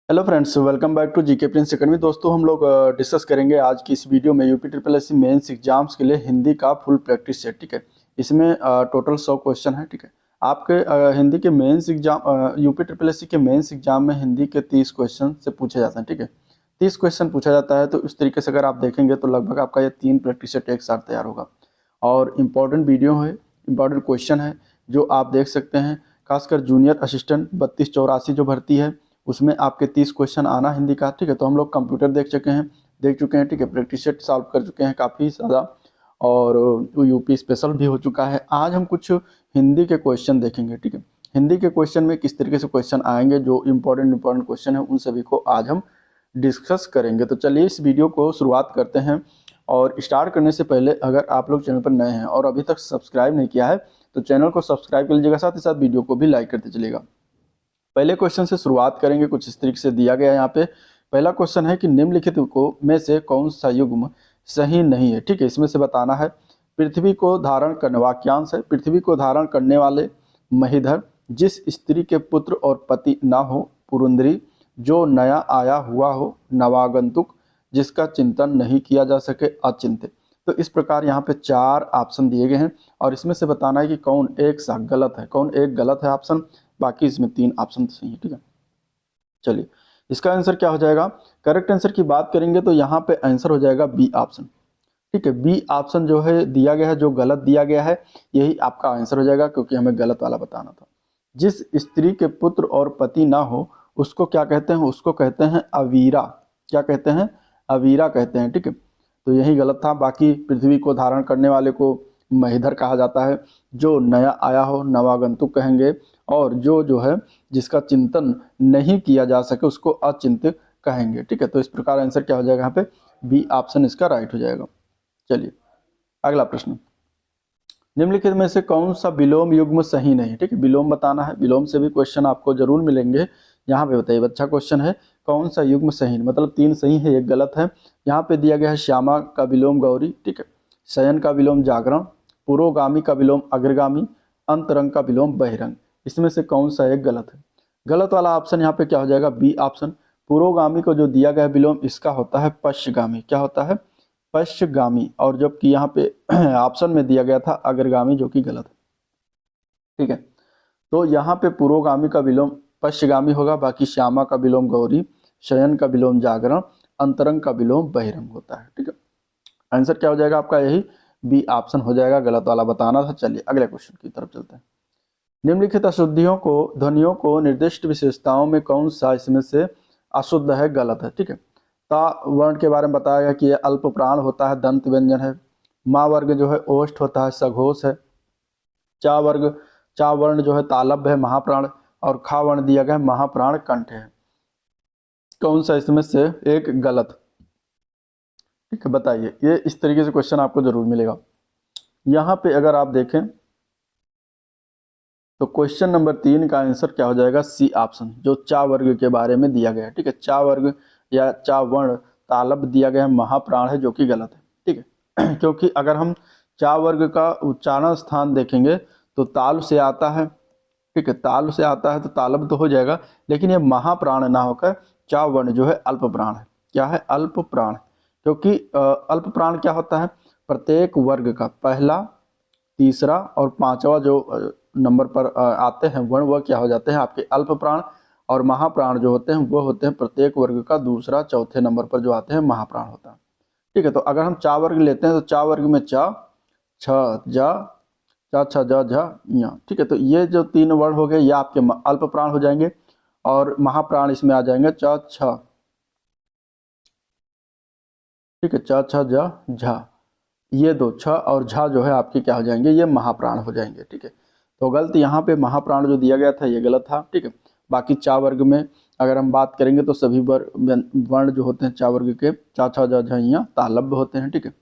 Hello friends, welcome back to GK prince academy. दोस्तों, हम लोग डिस्कस करेंगे आज की इस वीडियो में UP triple S C mains exams के लिए हिंदी का फुल प्रैक्टिस सेट। ठीक है, इसमें टोटल 100 क्वेश्चन है। ठीक है, आपके हिंदी के mains exam, UP triple S C के मेंस एग्जाम में हिंदी के 30 क्वेश्चन से पूछे जाते हैं। ठीक है, 30 क्वेश्चन पूछा जाता है, तो इस तरीके से अगर आप देखेंगे तो लगभग आपका ये 3 प्रैक्टिस सेट एक साथ तैयार होगा। और इम्पॉर्टेंट वीडियो है, इम्पॉर्टेंट क्वेश्चन है जो आप देख सकते हैं। खासकर जूनियर असिस्टेंट 3284 जो भर्ती है उसमें आपके 30 क्वेश्चन आना हिंदी का। ठीक है, तो हम लोग कंप्यूटर देख चुके हैं। ठीक है, प्रैक्टिस सेट सॉल्व कर चुके हैं काफ़ी ज़्यादा, और यूपी स्पेशल भी हो चुका है। आज हम कुछ हिंदी के क्वेश्चन देखेंगे। ठीक है, हिंदी के क्वेश्चन में किस तरीके से क्वेश्चन आएंगे, जो इम्पोर्टेंट क्वेश्चन है उन सभी को आज हम डिस्कस करेंगे। तो चलिए इस वीडियो को शुरुआत करते हैं। और स्टार्ट करने से पहले अगर आप लोग चैनल पर नए हैं और अभी तक सब्सक्राइब नहीं किया है तो चैनल को सब्सक्राइब कर लीजिएगा, साथ ही साथ वीडियो को भी लाइक करते चलिएगा। पहले क्वेश्चन से शुरुआत करेंगे। कुछ इस तरीके से दिया गया है यहाँ पे। पहला क्वेश्चन है कि निम्नलिखित को में से कौन सा युग्म सही नहीं है। ठीक है, इसमें से बताना है। पृथ्वी को धारण करने, वाक्यांश है, पृथ्वी को धारण करने वाले महिधर, जिस स्त्री के पुत्र और पति ना हो, पुरंदरी, जो नया आया हुआ हो, नवागंतुक, जिसका चिंतन नहीं किया जा सके, अचिंत्य। तो इस प्रकार यहाँ पे 4 ऑप्शन दिए गए हैं और इसमें से बताना है कि कौन एक सा गलत है, कौन एक गलत है ऑप्शन, बाकी इसमें 3 ऑप्शन सही है। ठीक है, चलिए इसका आंसर क्या हो जाएगा। करेक्ट आंसर की बात करेंगे तो यहाँ पे आंसर हो जाएगा बी ऑप्शन। ठीक है, बी ऑप्शन जो है दिया गया है, जो गलत दिया गया है यही आपका आंसर हो जाएगा, क्योंकि हमें गलत वाला बताना था। जिस स्त्री के पुत्र और पति ना हो उसको क्या कहते हैं, उसको कहते हैं अवीरा। क्या कहते हैं, अवीरा कहते हैं। ठीक है, तो यही गलत था। बाकी पृथ्वी को धारण करने वाले को महिधर कहा जाता है, जो नया आया हो नवागंतुक कहेंगे, और जो है जिसका चिंतन नहीं किया जा सके उसको अचिंत्य कहेंगे। ठीक है, तो इस प्रकार आंसर क्या हो जाएगा यहाँ पे, बी ऑप्शन इसका राइट हो जाएगा। चलिए अगला प्रश्न, निम्नलिखित में से कौन सा विलोम युग्म सही नहीं। ठीक है, विलोम बताना है, विलोम से भी क्वेश्चन आपको जरूर मिलेंगे। यहाँ पे बताइए, अच्छा क्वेश्चन है, कौन सा युग्म सही, मतलब 3 सही है, 1 गलत है। यहाँ पे दिया गया है श्यामा का विलोम गौरी। ठीक है, शयन का विलोम जागरण, पुरोगामी का विलोम अग्रगामी, अंतरंग का विलोम बहिरंग। इसमें से कौन सा एक गलत है। गलत वाला ऑप्शन यहाँ पे क्या हो जाएगा, बी ऑप्शन। पुरोगामी को जो दिया गया विलोम इसका होता है पश्चिगामी। क्या होता है, पश्चिगामी। और जबकि यहाँ पे ऑप्शन में दिया गया था अग्रगामी, जो कि गलत है। ठीक है, तो यहाँ पे पुरोगामी का विलोम पश्चिगामी होगा, बाकी श्यामा का विलोम गौरी, शयन का विलोम जागरण, अंतरंग का विलोम बहिरंग होता है। ठीक है, आंसर क्या हो जाएगा आपका, यही बी ऑप्शन हो जाएगा, गलत वाला बताना था। चलिए अगले क्वेश्चन की तरफ चलते हैं। निम्नलिखित अशुद्धियों को, ध्वनियों को निर्दिष्ट विशेषताओं में कौन सा इसमें से अशुद्ध है, गलत है। ठीक है, ता वर्ण के बारे में बताया गया कि ये अल्प प्राण होता है, दंत व्यंजन है। मा वर्ग जो है ओष्ठ होता है, सघोष है। चा वर्ग, चा वर्ण जो है तालब्य है, महाप्राण। और खा वर्ण दिया गया है महाप्राण कंठ है। कौन सा इसमें से एक गलत। ठीक है, बताइए। ये इस तरीके से क्वेश्चन आपको जरूर मिलेगा। यहाँ पे अगर आप देखें तो क्वेश्चन नंबर 3 का आंसर क्या हो जाएगा, सी ऑप्शन, जो चा वर्ग के बारे में दिया गया है। ठीक है, चा वर्ग या चा वर्ण तालब दिया गया है, महाप्राण है, जो कि गलत है। ठीक है क्योंकि अगर हम चा वर्ग का उच्चारण स्थान देखेंगे तो ताल से आता है। ठीक है, ताल से आता है तो तालब तो हो जाएगा, लेकिन ये महाप्राण ना होकर चा वर्ण जो है अल्प प्राण है। क्या है, अल्प प्राण। क्योंकि अल्प प्राण क्या होता है, प्रत्येक वर्ग का पहला, तीसरा और पांचवा जो नंबर पर आते हैं वर्ण, वह क्या हो जाते हैं आपके अल्प प्राण। और महाप्राण जो होते हैं वो होते हैं प्रत्येक वर्ग का दूसरा चौथे नंबर पर जो आते हैं महाप्राण होता है। ठीक है, तो अगर हम चा वर्ग लेते हैं तो चा वर्ग में चा, छ, जा, चा, छ, जा, झा, या। ठीक है, तो ये जो 3 वर्ण हो गए ये आपके अल्प प्राण हो जाएंगे, और महाप्राण इसमें आ जाएंगे चा, छ। ठीक है, चा, छ, जा, झा, ये 2 छ और झा जो है आपके क्या हो जाएंगे, ये महाप्राण हो जाएंगे। ठीक है, तो गलत यहाँ पे महाप्राण जो दिया गया था ये गलत था। ठीक है, बाकी चा वर्ग में अगर हम बात करेंगे तो सभी वर्ण जो होते हैं चा वर्ग के, चा, छ, जा, झ, या तालब्य होते हैं। ठीक है,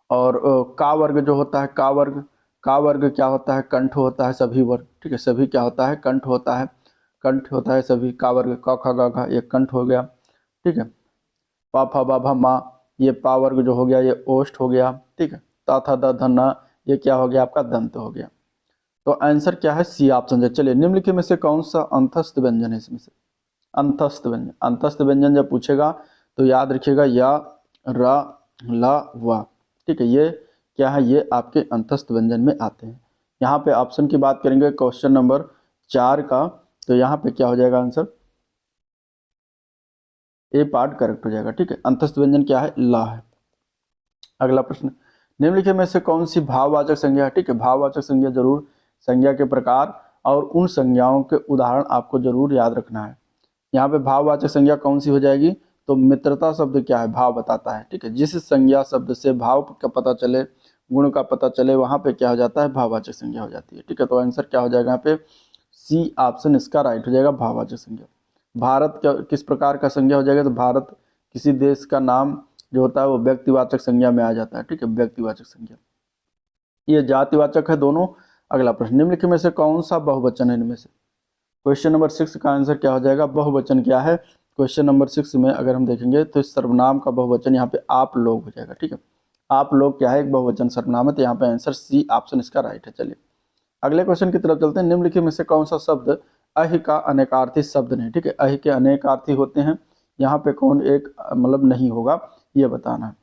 और का वर्ग जो होता है, का वर्ग क्या होता है, कंठ होता है सभी वर्ग। ठीक है, सभी क्या होता है, कंठ होता है, कंठ होता है सभी। का वर्ग क, ख, ग, घ, ये कंठ हो गया। ठीक है, पा, फा, बा, भा, मा, ये पा वर्ग जो हो गया ये ओष्ठ हो गया। ठीक है, ता, था, द, ध, न, ये क्या हो गया आपका दंत हो गया। तो आंसर क्या है, सी ऑप्शन है। चलिए निम्नलिखित में से कौन सा अंतस्थ व्यंजन है इसमें से। अंतस्थ व्यंजन। अंतस्थ व्यंजन जब पूछेगा तो याद रखिएगा या, रा, ला, वा, ठीक है। ये क्या है, ये आपके अंतस्थ व्यंजन में आते हैं। यहाँ पे ऑप्शन की बात करेंगे क्वेश्चन नंबर 4 का, तो यहाँ पे क्या हो जाएगा आंसर, ए पार्ट करेक्ट हो जाएगा, ठीक है। अंतस्थ व्यंजन क्या है, ला है। अगला प्रश्न, निम्नलिखित में से कौन सी भाववाचक संज्ञा है, ठीक है। भाववाचक संज्ञा जरूर, संज्ञा के प्रकार और उन संज्ञाओं के उदाहरण आपको जरूर याद रखना है। यहाँ पे भाववाचक संज्ञा कौन सी हो जाएगी, तो मित्रता शब्द क्या है, भाव बताता है, ठीक है। जिस संज्ञा शब्द से भाव का पता चले, गुण का पता चले, वहां पे क्या हो जाता है, भाववाचक संज्ञा हो जाती है, ठीक है। तो आंसर क्या हो जाएगा यहाँ पे, सी ऑप्शन इसका राइट हो जाएगा, भाववाचक संज्ञा। भारत किस प्रकार का संज्ञा हो जाएगा, तो भारत किसी देश का नाम जो होता है वो व्यक्तिवाचक संज्ञा में आ जाता है, ठीक है, व्यक्तिवाचक संज्ञा। ये जातिवाचक है दोनों। अगला प्रश्न, निम्नलिखित में से कौन सा बहुवचन है इनमें से, क्वेश्चन नंबर 6 का आंसर क्या हो जाएगा, बहुवचन क्या है। क्वेश्चन नंबर 6 में अगर हम देखेंगे तो सर्वनाम का बहुवचन यहाँ पे आप लोग हो जाएगा, ठीक है। आप लोग क्या है, एक बहुवचन सर्वनाम है, तो यहाँ पे आंसर सी ऑप्शन इसका राइट है। चलिए अगले क्वेश्चन की तरफ चलते हैं। निम्नलिखित में से कौन सा शब्द अहि का अनेकार्थी शब्द नहीं, ठीक है। अहि के अनेकार्थी होते हैं, यहाँ पे कौन एक मतलब नहीं होगा, ये बताना है।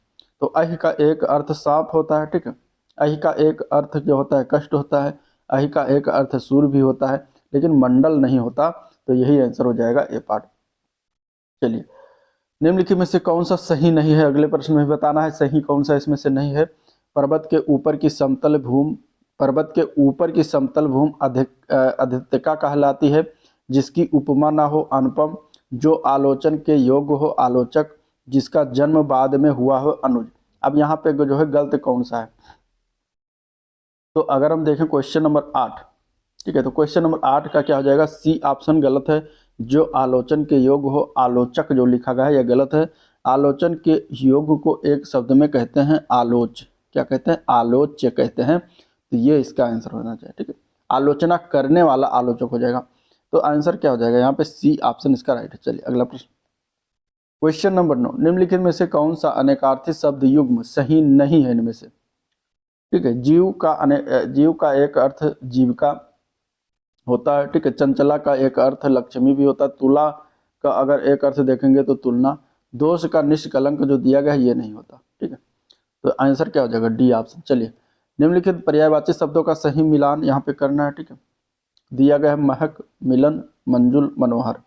तो अहि का एक अर्थ सांप होता है, ठीक है। अहि का एक अर्थ जो होता है कष्ट होता है। अहि का एक अर्थ सूर भी होता है, लेकिन मंडल नहीं होता, तो यही आंसर हो जाएगा ए पार्ट। चलिए निम्नलिखित में से कौन सा सही नहीं है, अगले प्रश्न में बताना है सही कौन सा इसमें से नहीं है। पर्वत के ऊपर की समतल भूमि, पर्वत के ऊपर की समतल भूमि अधिकता कहलाती है, जिसकी उपमा ना हो अनुपम, जो आलोचन के योग्य हो आलोचक, जिसका जन्म बाद में हुआ हो अनुज। अब यहाँ पे जो है गलत कौन सा है, तो अगर हम देखें क्वेश्चन नंबर 8, ठीक है, तो क्वेश्चन नंबर 8 का क्या हो जाएगा, सी ऑप्शन गलत है। जो आलोचन के योग्य हो आलोचक जो लिखा गया है यह गलत है। आलोचन के योग्य को एक शब्द में कहते हैं आलोच, क्या कहते हैं, आलोच्य कहते हैं, तो ये इसका आंसर होना चाहिए, ठीक है। आलोचना करने वाला आलोचक हो जाएगा, तो आंसर क्या हो जाएगा यहाँ पे, सी ऑप्शन इसका राइट है। चलिए अगला प्रश्न, क्वेश्चन नंबर 9, निम्नलिखित में से कौन सा अनेकार्थी शब्द युग्म सही नहीं है इनमें से, ठीक है। जीव का एक अर्थ जीविका होता है, ठीक है। चंचला का एक अर्थ लक्ष्मी भी होता है। तुला का अगर एक अर्थ देखेंगे तो तुलना। दोष का निष्कलंक जो दिया गया है ये नहीं होता, ठीक है। तो आंसर क्या हो जाएगा, डी ऑप्शन। चलिए निम्नलिखित पर्यायवाची शब्दों का सही मिलान यहाँ पे करना है, ठीक है। दिया गया है महक, मिलन, मंजुल, मनोहर।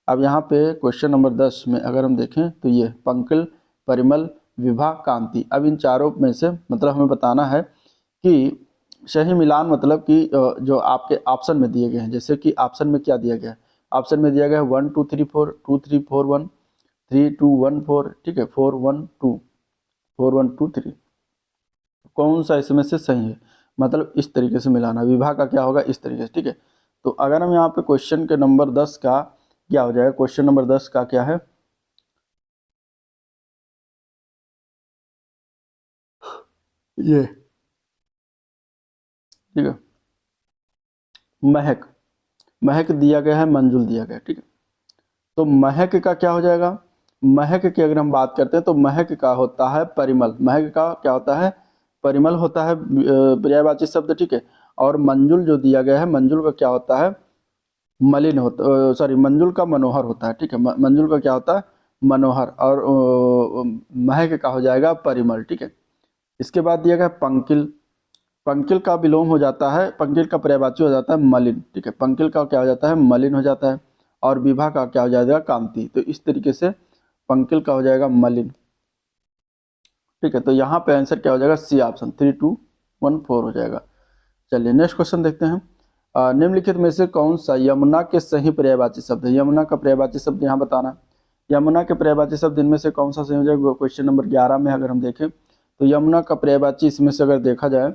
अब यहाँ पे क्वेश्चन नंबर 10 में अगर हम देखें तो ये पंकिल, परिमल, विभा, कांति। अब इन चारों में से मतलब हमें बताना है कि सही मिलान मतलब कि जो आपके ऑप्शन में दिए गए हैं, जैसे कि ऑप्शन में क्या दिया गया है, ऑप्शन में दिया गया है 1 2 3 4, 2 3 4 1, 3 2 1 4, ठीक है, 4 1 2, 4 1 2 3, कौन सा इसमें से सही है, मतलब इस तरीके से मिलाना। विभा का क्या होगा, इस तरीके से, ठीक है। तो अगर हम यहाँ पे क्वेश्चन के नंबर 10 का क्या हो जाएगा, क्वेश्चन नंबर 10 का क्या है, ये, ठीक है, महक, महक दिया गया है, मंजुल दिया गया है, ठीक है। तो महक का क्या हो जाएगा, महक की अगर हम बात करते हैं तो महक का होता है परिमल, महक का क्या होता है, परिमल होता है पर्यायवाची शब्द, ठीक है। और मंजुल जो दिया गया है, मंजुल का क्या होता है, मलिन होता, सॉरी मंजुल का मनोहर होता है, ठीक है। मंजुल का क्या होता है, मनोहर, और महक का हो जाएगा परिमल, ठीक है। इसके बाद दिया गया पंकिल, पंकिल का विलोम हो जाता है, पंकिल का पर्यायवाची हो जाता है मलिन, ठीक है। पंकिल का क्या हो जाता है, मलिन हो जाता है। और विभा का क्या हो जाएगा, कांति। तो इस तरीके से पंकिल का हो जाएगा मलिन, ठीक है। तो यहाँ पे आंसर क्या हो जाएगा, सी ऑप्शन, 3 2 1 4 हो जाएगा। चलिए नेक्स्ट क्वेश्चन देखते हैं। निम्नलिखित में से कौन सा यमुना के सही पर्यायवाची शब्द है, यमुना का पर्यायवाची शब्द यहाँ बताना। यमुना के पर्यायवाची शब्द इनमें से कौन सा सही हो जाएगा, क्वेश्चन नंबर 11 में अगर हम देखें तो यमुना का पर्यायवाची इसमें से अगर देखा जाए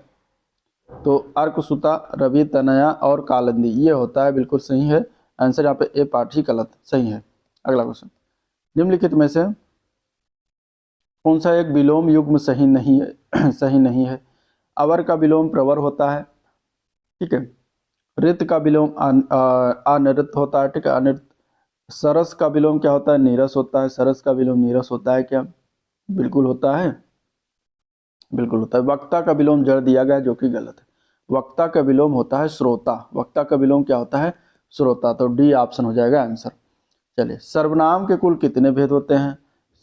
तो अर्कसुता, रवि, तनया और कालिंदी, ये होता है, बिल्कुल सही है आंसर। यहाँ पे ए पार्ट ही गलत सही है। अगला क्वेश्चन, निम्नलिखित में से कौन सा एक विलोम युग्म सही नहीं है सही नहीं है। अवर का विलोम प्रवर होता है, ठीक है। रित का विलोम अनिरत होता है, ठीक है, अनिरत। सरस का विलोम क्या होता है, नीरस होता है, सरस का विलोम नीरस होता है क्या, बिल्कुल होता है, बिल्कुल होता है। वक्ता का विलोम जड़ दिया गया है जो कि गलत है। वक्ता का विलोम होता है श्रोता, वक्ता का विलोम क्या होता है, श्रोता। तो डी ऑप्शन हो जाएगा आंसर। चलिए, सर्वनाम के कुल कितने भेद होते हैं?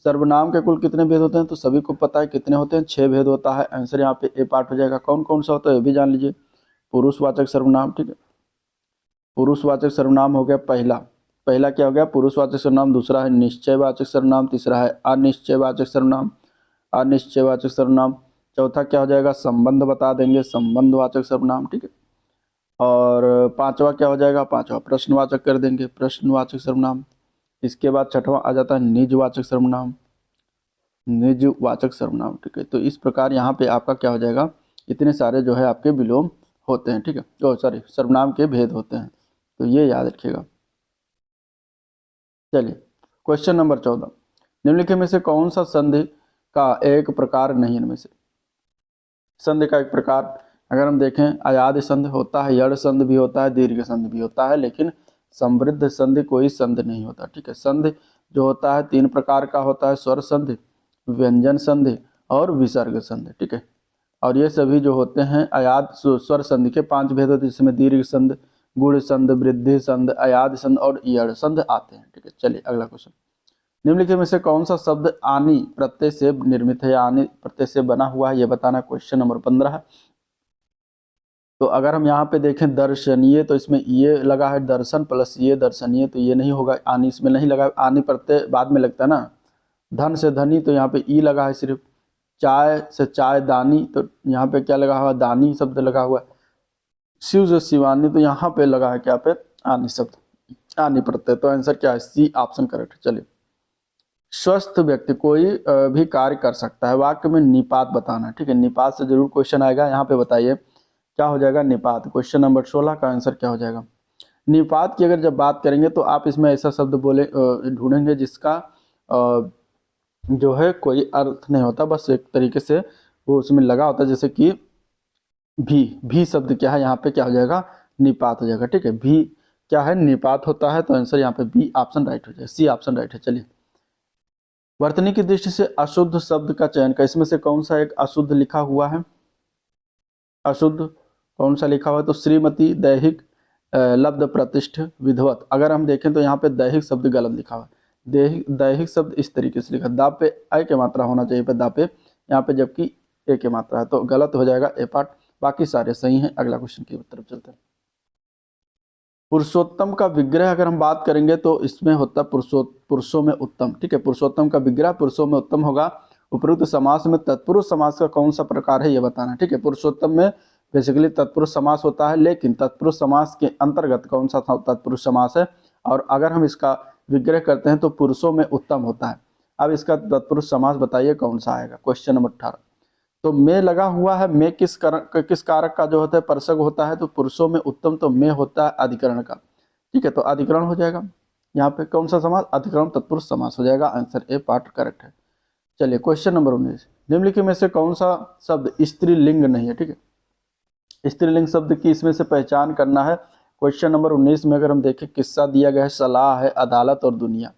सर्वनाम के कुल कितने भेद होते हैं तो सभी को पता है कितने होते हैं, 6 भेद होता है। आंसर यहाँ पे ए पार्ट हो जाएगा। कौन कौन सा होता है ये भी जान लीजिए। पुरुषवाचक सर्वनाम, ठीक है, पुरुषवाचक सर्वनाम हो गया पहला। पहला क्या हो गया? पुरुषवाचक सर्वनाम। दूसरा है निश्चयवाचक सर्वनाम। तीसरा है अनिश्चयवाचक सर्वनाम, अनिश्चयवाचक सर्वनाम। चौथा क्या हो जाएगा? संबंध बता देंगे, संबंधवाचक सर्वनाम, ठीक है। और पांचवा क्या हो जाएगा? पांचवा प्रश्नवाचक कर देंगे, प्रश्नवाचक सर्वनाम। इसके बाद छठवां आ जाता है निजवाचक सर्वनाम, निजवाचक सर्वनाम, ठीक है। तो इस प्रकार यहाँ पे आपका क्या हो जाएगा? इतने सारे जो है आपके विलोम होते हैं, ठीक है, ओ सॉरी सर्वनाम के भेद होते हैं, तो ये याद रखिएगा। चलिए, क्वेश्चन नंबर 14, निम्नलिखित में से कौन सा संधि का एक प्रकार नहीं? इनमें से संधि का एक प्रकार अगर हम देखें, अयाद संधि होता है, यड़ संधि भी होता है, दीर्घ संधि भी होता है, लेकिन समृद्ध संधि कोई संधि नहीं होता, ठीक है। संधि जो होता है 3 प्रकार का होता है, स्वर संधि, व्यंजन संधि और विसर्ग संधि, ठीक है। और ये सभी जो होते हैं अयाद स्वर संधि के 5 भेद होते हैं, जिसमें दीर्घ संधि, गुण संधि, वृद्धि संधि, अयाद संधि और यड़ संधि आते हैं, ठीक है। चलिए अगला क्वेश्चन, निम्नलिखित में से कौन सा शब्द आनी प्रत्यय से निर्मित है या आनी प्रत्यय से बना हुआ है, ये बताना। क्वेश्चन नंबर 15 है। तो अगर हम यहाँ पे देखें दर्शनीय, तो इसमें ये लगा है दर्शन प्लस ये दर्शनीय, तो ये नहीं होगा, आनी इसमें नहीं लगा। आनी प्रत्यय बाद में लगता है ना। धन से धनी, तो यहाँ पे ई लगा है सिर्फ। चाय से चाय दानी, तो यहाँ पे क्या लगा हुआ? दानी शब्द लगा हुआ है। शिव से शिवानी, तो यहाँ पे लगा है क्या पे? आनी शब्द, आनी प्रत्यय। तो आंसर क्या है? सी ऑप्शन करेक्ट है। चलिए, स्वस्थ व्यक्ति कोई भी कार्य कर सकता है, वाक्य में निपात बताना, ठीक है। निपात से जरूर क्वेश्चन आएगा, यहाँ पे बताइए क्या हो जाएगा? निपात। क्वेश्चन नंबर 16 का आंसर क्या हो जाएगा? निपात की अगर जब बात करेंगे तो आप इसमें ऐसा शब्द बोले ढूंढेंगे जिसका जो है कोई अर्थ नहीं होता, बस एक तरीके से वो उसमें लगा होता है, जैसे कि भी शब्द क्या है यहाँ पे? क्या हो जाएगा? निपात हो जाएगा, ठीक है। भी क्या है? निपात होता है, तो आंसर यहाँ पे बी ऑप्शन राइट हो जाएगा, सी ऑप्शन राइट है। चलिए, वर्तनी की दृष्टि से अशुद्ध शब्द का चयन का, इसमें से कौन सा एक अशुद्ध लिखा हुआ है? अशुद्ध कौन सा लिखा हुआ है? तो श्रीमती, दैहिक, लब्ध, प्रतिष्ठ, विधवत। अगर हम देखें तो यहाँ पे दैहिक शब्द गलत लिखा हुआ है। दैहिक शब्द इस तरीके से लिखा, दा पे ए के मात्रा होना चाहिए, पे दा पे यहाँ पे जबकि ए के मात्रा है, तो गलत हो जाएगा ए पार्ट। बाकी सारे सही हैं। अगला क्वेश्चन की तरफ चलते हैं। पुरुषोत्तम का विग्रह अगर हम बात करेंगे तो इसमें होता है पुरुषों में उत्तम, ठीक है। पुरुषोत्तम का विग्रह पुरुषों में उत्तम होगा। उपरोक्त समास में तत्पुरुष समास का कौन सा प्रकार है ये बताना, ठीक है। पुरुषोत्तम में बेसिकली तत्पुरुष समास होता है, लेकिन तत्पुरुष समास के अंतर्गत कौन सा तत्पुरुष समास है? और अगर हम इसका विग्रह करते हैं तो पुरुषों में उत्तम होता है। अब इसका तत्पुरुष समास बताइए कौन सा आएगा। क्वेश्चन नंबर 18, तो में लगा हुआ है, में किस कारक का जो होता है परसग होता है? तो पुरुषों में उत्तम, तो में होता है अधिकरण का, ठीक है। तो अधिकरण हो जाएगा यहाँ पे। कौन सा समास? अधिकरण तत्पुरुष समास हो जाएगा। आंसर ए पार्ट करेक्ट है। चलिए, क्वेश्चन नंबर 19, निम्नलिखित में से कौन सा शब्द स्त्रीलिंग नहीं है, ठीक है। स्त्रीलिंग शब्द की इसमें से पहचान करना है। क्वेश्चन नंबर 19 में अगर हम देखें, किस्सा दिया गया है, सलाह है, अदालत और दुनिया,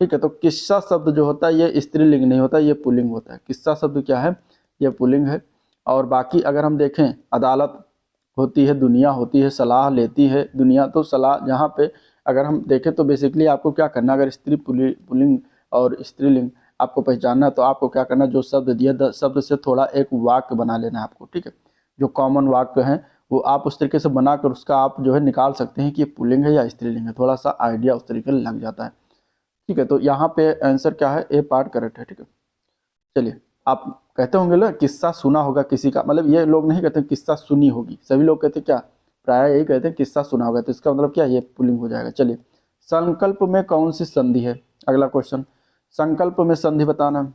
ठीक है। तो किस्सा शब्द जो होता है ये स्त्रीलिंग नहीं होता, ये पुल्लिंग होता है। किस्सा शब्द क्या है? ये पुल्लिंग है। और बाकी अगर हम देखें, अदालत होती है, दुनिया होती है, सलाह लेती है दुनिया, तो सलाह यहाँ पे अगर हम देखें तो बेसिकली आपको क्या करना, अगर स्त्री पुल्लिंग और स्त्रीलिंग आपको पहचानना है तो आपको क्या करना, जो शब्द दिया शब्द से थोड़ा एक वाक्य बना लेना है आपको, ठीक है। जो कॉमन वाक्य हैं वो आप उस तरीके से बनाकर उसका आप जो है निकाल सकते हैं कि ये पुल्लिंग है या स्त्रीलिंग है, थोड़ा सा आइडिया उस तरीके से लग जाता है, ठीक है। तो यहाँ पे आंसर क्या है? ए पार्ट करेक्ट है, ठीक है। चलिए, आप कहते होंगे ना किस्सा सुना होगा किसी का, मतलब ये लोग नहीं कहते किस्सा सुनी होगी, सभी लोग कहते क्या? प्राय यही कहते हैं किस्सा सुना होगा, तो इसका मतलब क्या? ये पुल्लिंग हो जाएगा। चलिए, संकल्प में कौन सी संधि है? अगला क्वेश्चन, संकल्प में संधि बताना,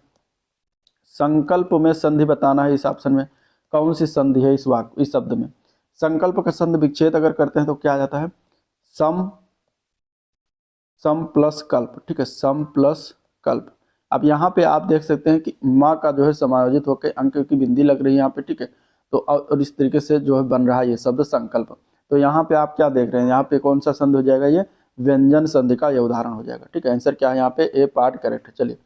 संकल्प में संधि बताना है। इस ऑप्शन में कौन सी संधि है इस वाक्य, इस शब्द में? संकल्प का संधि विच्छेद अगर करते हैं तो क्या आ जाता है? सम प्लस कल्प, ठीक है, सम प्लस कल्प। अब यहाँ पे आप देख सकते हैं कि माँ का जो है समायोजित होकर अंक की बिंदी लग रही है यहाँ पे, ठीक है। तो और इस तरीके से जो है बन रहा है ये शब्द संकल्प। तो यहाँ पे आप क्या देख रहे हैं? यहाँ पे कौन सा संधि हो जाएगा? ये व्यंजन संधि का ये उदाहरण हो जाएगा, ठीक है। आंसर क्या है यहाँ पे? ए पार्ट करेक्ट है। चलिए,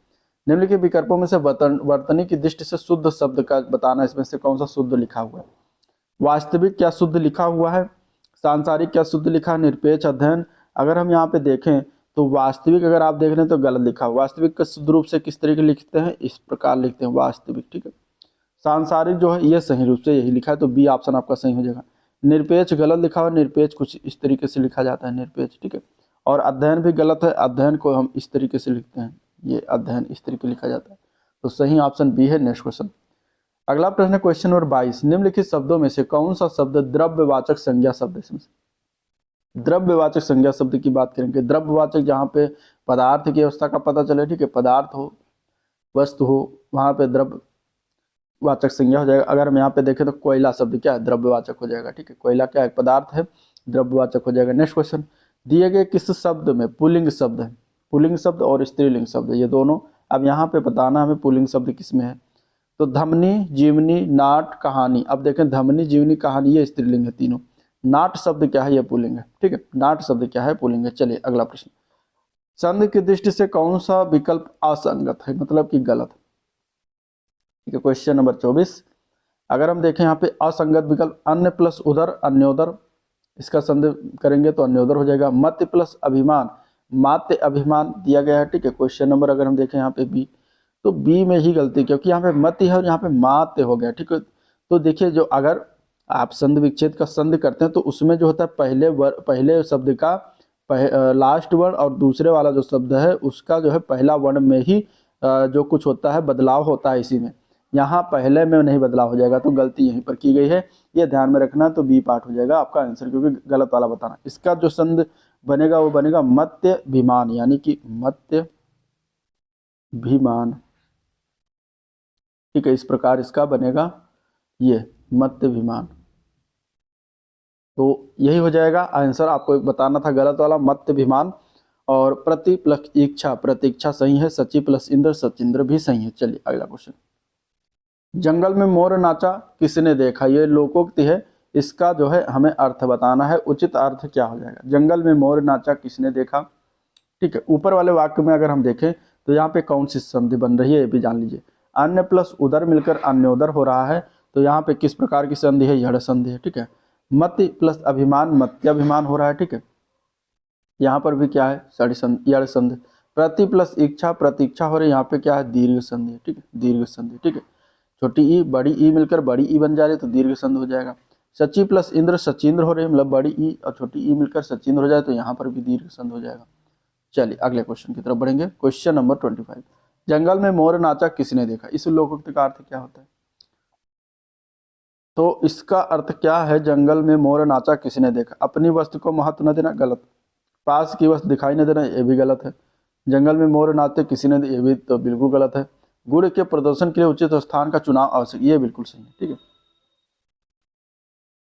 निम्नलिखित विकल्पों में से वर्तनी की दृष्टि से शुद्ध शब्द का बताना, इसमें से कौन सा शुद्ध लिखा हुआ है? वास्तविक क्या शुद्ध लिखा हुआ है? सांसारिक क्या शुद्ध लिखा है? निरपेक्ष अध्ययन। अगर हम यहाँ पे देखें तो वास्तविक अगर आप देख रहे हैं तो गलत लिखा, वास्तविक का शुद्ध रूप से किस तरीके लिखते हैं, इस प्रकार लिखते हैं वास्तविक, ठीक है। सांसारिक जो है ये सही रूप से यही लिखा है, तो बी ऑप्शन आपका सही हो जाएगा। निरपेक्ष गलत लिखा हुआ, निरपेक्ष कुछ इस तरीके से लिखा जाता है निरपेक्ष, ठीक है। और अध्ययन भी गलत है, अध्ययन को हम इस तरीके से लिखते हैं, ये अध्ययन इस तरीके लिखा जाता है, तो सही ऑप्शन बी है। नेक्स्ट क्वेश्चन, अगला प्रश्न है क्वेश्चन नंबर 22, निम्नलिखित शब्दों में से कौन सा शब्द द्रव्यवाचक संज्ञा शब्द है। इसमें द्रव्यवाचक संज्ञा शब्द की बात करेंगे, द्रव्यवाचक जहाँ पे पदार्थ की अवस्था का पता चले, ठीक है, पदार्थ हो, वस्तु हो, वहाँ पे द्रव्यवाचक संज्ञा हो जाएगा। अगर हम यहाँ पे देखें तो कोयला शब्द क्या है, द्रव्यवाचक हो जाएगा, ठीक है, कोयला क्या है, पदार्थ है, द्रव्यवाचक हो जाएगा। नेक्स्ट क्वेश्चन, दिए गए किस शब्द में पुल्लिंग शब्द है, पुल्लिंग शब्द और स्त्रीलिंग शब्द ये दोनों, अब यहाँ पे बताना हमें पुल्लिंग शब्द किस में है। तो धमनी, जीवनी, नाट, कहानी। अब देखें धमनी, जीवनी, कहानी ये स्त्रीलिंग है तीनों, नाट शब्द क्या है, ये पुल्लिंग है, ठीक है, नाट शब्द क्या है, पुल्लिंग है। चलिए अगला प्रश्न, संधि की दृष्टि से कौन सा विकल्प असंगत है, मतलब कि गलत, ठीक है। क्वेश्चन नंबर 24, अगर हम देखें यहाँ पे असंगत विकल्प अन्य प्लस उधर, अन्योदर, इसका संधि करेंगे तो अन्योदर हो जाएगा। मत्य प्लस अभिमान, मात्य अभिमान दिया गया है, ठीक है। क्वेश्चन नंबर अगर हम देखें यहाँ पे बी, तो बी में ही गलती, क्योंकि यहाँ पे मत्य है और यहाँ पे मात्य हो गया, ठीक है। तो देखिए जो अगर आप संधि विच्छेद का संधि करते हैं तो उसमें जो होता है पहले शब्द का लास्ट वर्ण और दूसरे वाला जो शब्द है उसका जो है पहला वर्ण में ही जो कुछ होता है बदलाव होता है इसी में, यहाँ पहले में नहीं बदलाव हो जाएगा, तो गलती यहीं पर की गई है, ये ध्यान में रखना। तो बी पार्ट हो जाएगा आपका आंसर, क्योंकि गलत वाला बताना। इसका जो संधि बनेगा वो बनेगा मत्य विमान, यानी कि मत्य विमान, ठीक है, इस प्रकार इसका बनेगा ये मत्य विमान, तो यही हो जाएगा आंसर। आपको बताना था गलत वाला मत्य विमान। और प्रति प्लस इच्छा, प्रतीक्षा सही है। सची प्लस इंद्र, सचिंद्र भी सही है। चलिए अगला क्वेश्चन, जंगल में मोर नाचा किसने देखा, ये लोकोक्ति है, इसका जो है हमें अर्थ बताना है, उचित अर्थ क्या हो जाएगा। जंगल में मोर नाचा किसने देखा, ठीक है। ऊपर वाले वाक्य में अगर हम देखें तो यहाँ पे कौन सी संधि बन रही है ये भी जान लीजिए। अन्य प्लस उदर मिलकर अन्योदर हो रहा है, तो यहाँ पे किस प्रकार की संधि है, यड़ संधि है, ठीक है। मत्य प्लस अभिमान, मत्याभिमान हो रहा है, ठीक है। यहाँ पर भी क्या है, यड़ संधि। प्रति प्लस इच्छा, प्रतीक्षा हो रही है, यहाँ पे क्या है, दीर्घ संधि है, ठीक है, दीर्घ संधि, ठीक है। छोटी ई बड़ी ई मिलकर बड़ी ई बन जा रही है, तो दीर्घ संधि हो जाएगा। सची प्लस इंद्र, सचिंद्र हो रहे हैं, मतलब बड़ी ई और छोटी ई मिलकर सचिंद्र हो जाए, तो यहाँ पर भी दीर्घ संधि हो जाएगा। चलिए अगले क्वेश्चन की तरफ बढ़ेंगे। क्वेश्चन नंबर 25, जंगल में मोर नाचा किसने देखा, इस लोकोक्ति का अर्थ क्या होता है। तो इसका अर्थ क्या है, जंगल में मोर नाचा किसने देखा, अपनी वस्तु को महत्व न देना, गलत। पास की वस्तु दिखाई न देना, ये भी गलत है। जंगल में मोर नाचे किसी ने, ये भी तो बिल्कुल गलत है। गुण के प्रदर्शन के लिए उचित स्थान का चुनाव आवश्यक, ये बिल्कुल सही है, ठीक है।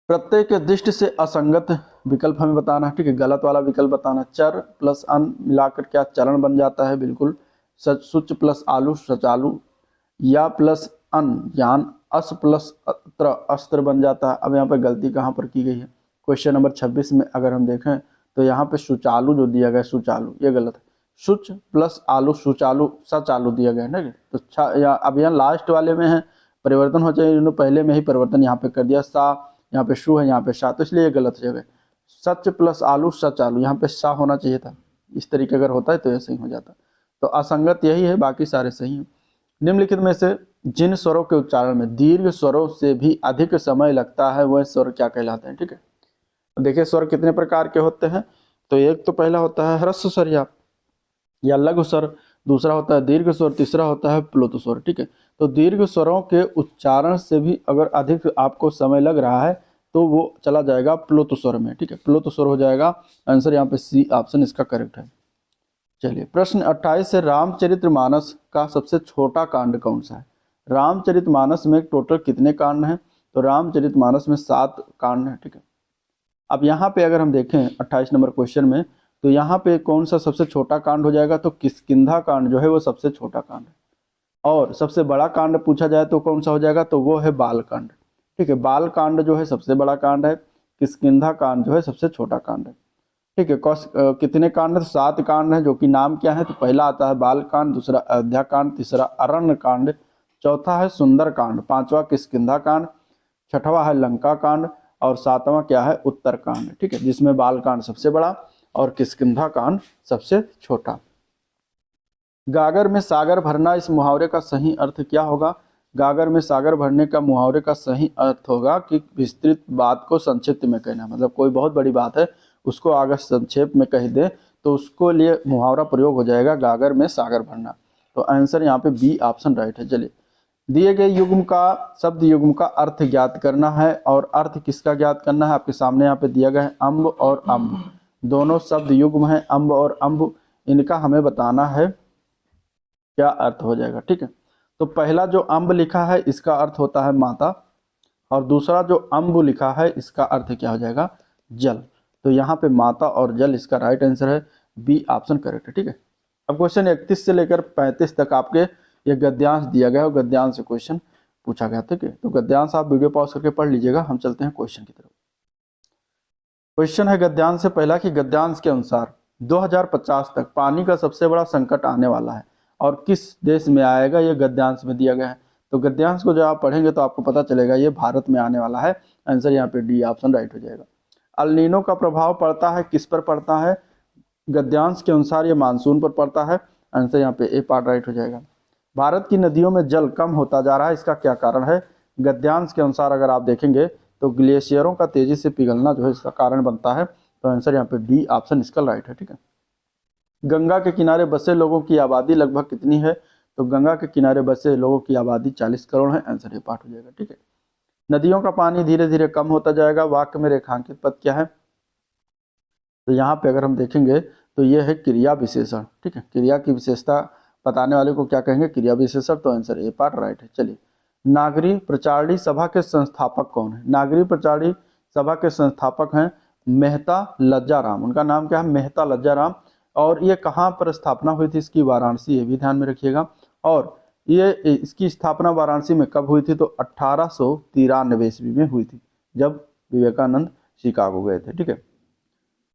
प्रत्येक दृष्टि से असंगत विकल्प हमें बताना है, ठीक है, गलत वाला विकल्प बताना। चर प्लस अन मिलाकर क्या चरण बन जाता है, बिल्कुल। सुच प्लस आलू सचालू, या प्लस अन यान, अस प्लस अत्र अस्त्र बन जाता है। अब यहाँ पर गलती कहाँ पर की गई है, क्वेश्चन नंबर 26 में अगर हम देखें तो यहाँ पे सुचालू जो दिया गया है, सुचालू, ये गलत है। सुच प्लस आलू सुचालू, सचालू दिया गया है ना, तो अब यहाँ लास्ट वाले में है परिवर्तन हो जाए, इन्होंने पहले में ही परिवर्तन यहाँ पे कर दिया, सा यहाँ पे शु है, यहाँ पे शा, तो इसलिए ये गलत जगह। सच प्लस आलू सचालू, यहाँ पे सा होना चाहिए था, इस तरीके अगर होता है तो ये सही हो जाता। तो असंगत यही है, बाकी सारे सही हैं। निम्नलिखित में से जिन स्वरों के उच्चारण में दीर्घ स्वरों से भी अधिक समय लगता है वह स्वर क्या कहलाते हैं, ठीक है। देखिए स्वर कितने प्रकार के होते हैं, तो एक तो पहला होता है ह्रस्व स्वर या लघु स्वर, दूसरा होता है दीर्घ स्वर, तीसरा होता है प्लुत स्वर, ठीक है। तो दीर्घ स्वरों के उच्चारण से भी अगर अधिक आपको समय लग रहा है तो वो चला जाएगा प्लुत स्वर में, ठीक है, प्लुत स्वर हो जाएगा आंसर, यहाँ पे सी ऑप्शन इसका करेक्ट है। चलिए प्रश्न 28 से रामचरितमानस का सबसे छोटा कांड कौन सा है। रामचरितमानस में टोटल कितने कांड हैं, तो रामचरितमानस में 7 कांड हैं, ठीक है। अब यहाँ पे अगर हम देखें 28 नंबर क्वेश्चन में, तो यहाँ पे कौन सा सबसे छोटा कांड हो जाएगा, तो किष्किंधा कांड जो है वो सबसे छोटा कांड है। और सबसे बड़ा कांड पूछा जाए तो कौन सा हो जाएगा, तो वो है बाल कांड, ठीक है। बाल कांड जो है सबसे बड़ा कांड है, किष्किंधा कांड जो है सबसे छोटा कांड है, ठीक है। कितने कांड है, तो 7 कांड है, जो कि नाम क्या है, तो पहला आता है बाल कांड, दूसरा अयोध्या कांड, तीसरा अरण्य कांड, चौथा है सुंदर कांड, पांचवा किष्किंधा कांड, छठवां है लंका कांड और 7वां क्या है उत्तर कांड, ठीक है, जिसमें बाल कांड सबसे बड़ा और किष्किंधा कांड सबसे छोटा। गागर में सागर भरना, इस मुहावरे का सही अर्थ क्या होगा? गागर में सागर भरने का मुहावरे का सही अर्थ होगा कि विस्तृत बात को संक्षिप्त में कहना, मतलब कोई बहुत बड़ी बात है उसको अगर संक्षेप में कह दे तो उसको लिए मुहावरा प्रयोग हो जाएगा गागर में सागर भरना। तो आंसर यहाँ पे बी ऑप्शन राइट है। चलिए, दिए गए युग्म का शब्द युग्म का अर्थ ज्ञात करना है, और अर्थ किसका ज्ञात करना है? आपके सामने यहाँ पे दिया गया है अम्ब और अम्ब, दोनों शब्द युग्म है अम्ब और अम्ब, इनका हमें बताना है क्या अर्थ हो जाएगा। ठीक है, तो पहला जो अम्ब लिखा है इसका अर्थ होता है माता, और दूसरा जो अम्ब लिखा है इसका अर्थ क्या हो जाएगा? जल। तो यहाँ पे माता और जल इसका राइट आंसर है, बी ऑप्शन करेक्ट है। ठीक है, अब क्वेश्चन 31 से लेकर 35 तक आपके ये गद्यांश दिया गया और गद्यांश से क्वेश्चन पूछा गया। ठीक है, तो गद्यांश आप वीडियो पॉज करके पढ़ लीजिएगा। हम चलते हैं क्वेश्चन की तरफ। क्वेश्चन है गद्यांश से पहला कि गद्यांश के अनुसार 2050 तक पानी का सबसे बड़ा संकट आने वाला है और किस देश में आएगा, ये गद्यांश में दिया गया है। तो गद्यांश को जब आप पढ़ेंगे तो आपको पता चलेगा ये भारत में आने वाला है। आंसर यहाँ पे डी ऑप्शन राइट हो जाएगा। अल नीनो का प्रभाव पड़ता है किस पर पड़ता है? गद्यांश के अनुसार ये मानसून पर पड़ता है। आंसर यहाँ पे ए पार्ट राइट हो जाएगा। भारत की नदियों में जल कम होता जा रहा है, इसका क्या कारण है? गद्यांश के अनुसार अगर आप देखेंगे तो ग्लेशियरों का तेजी से पिघलना जो है इसका कारण बनता है। तो आंसर यहाँ पे डी ऑप्शन इसका राइट है। ठीक है, गंगा के किनारे बसे लोगों की आबादी लगभग कितनी है? तो गंगा के किनारे बसे लोगों की आबादी 40 करोड़ है। आंसर ये पार्ट हो जाएगा। ठीक है, नदियों का पानी धीरे धीरे कम होता जाएगा, वाक्य में रेखांकित पद क्या है? तो यहाँ पे अगर हम देखेंगे तो ये है क्रिया विशेषण। ठीक है, क्रिया की विशेषता बताने वाले को क्या कहेंगे? क्रिया विशेषण। तो आंसर ए पार्ट राइट है। चलिए, नागरी प्रचारणी सभा के संस्थापक कौन है? नागरी प्रचारणी सभा के संस्थापक हैं मेहता लज्जाराम। उनका नाम क्या है? मेहता लज्जाराम। और ये कहाँ पर स्थापना हुई थी इसकी? वाराणसी, ये भी ध्यान में रखिएगा। और ये इसकी स्थापना वाराणसी में कब हुई थी? तो 1893 ईस्वी में हुई थी, जब विवेकानंद शिकागो गए थे। ठीक है,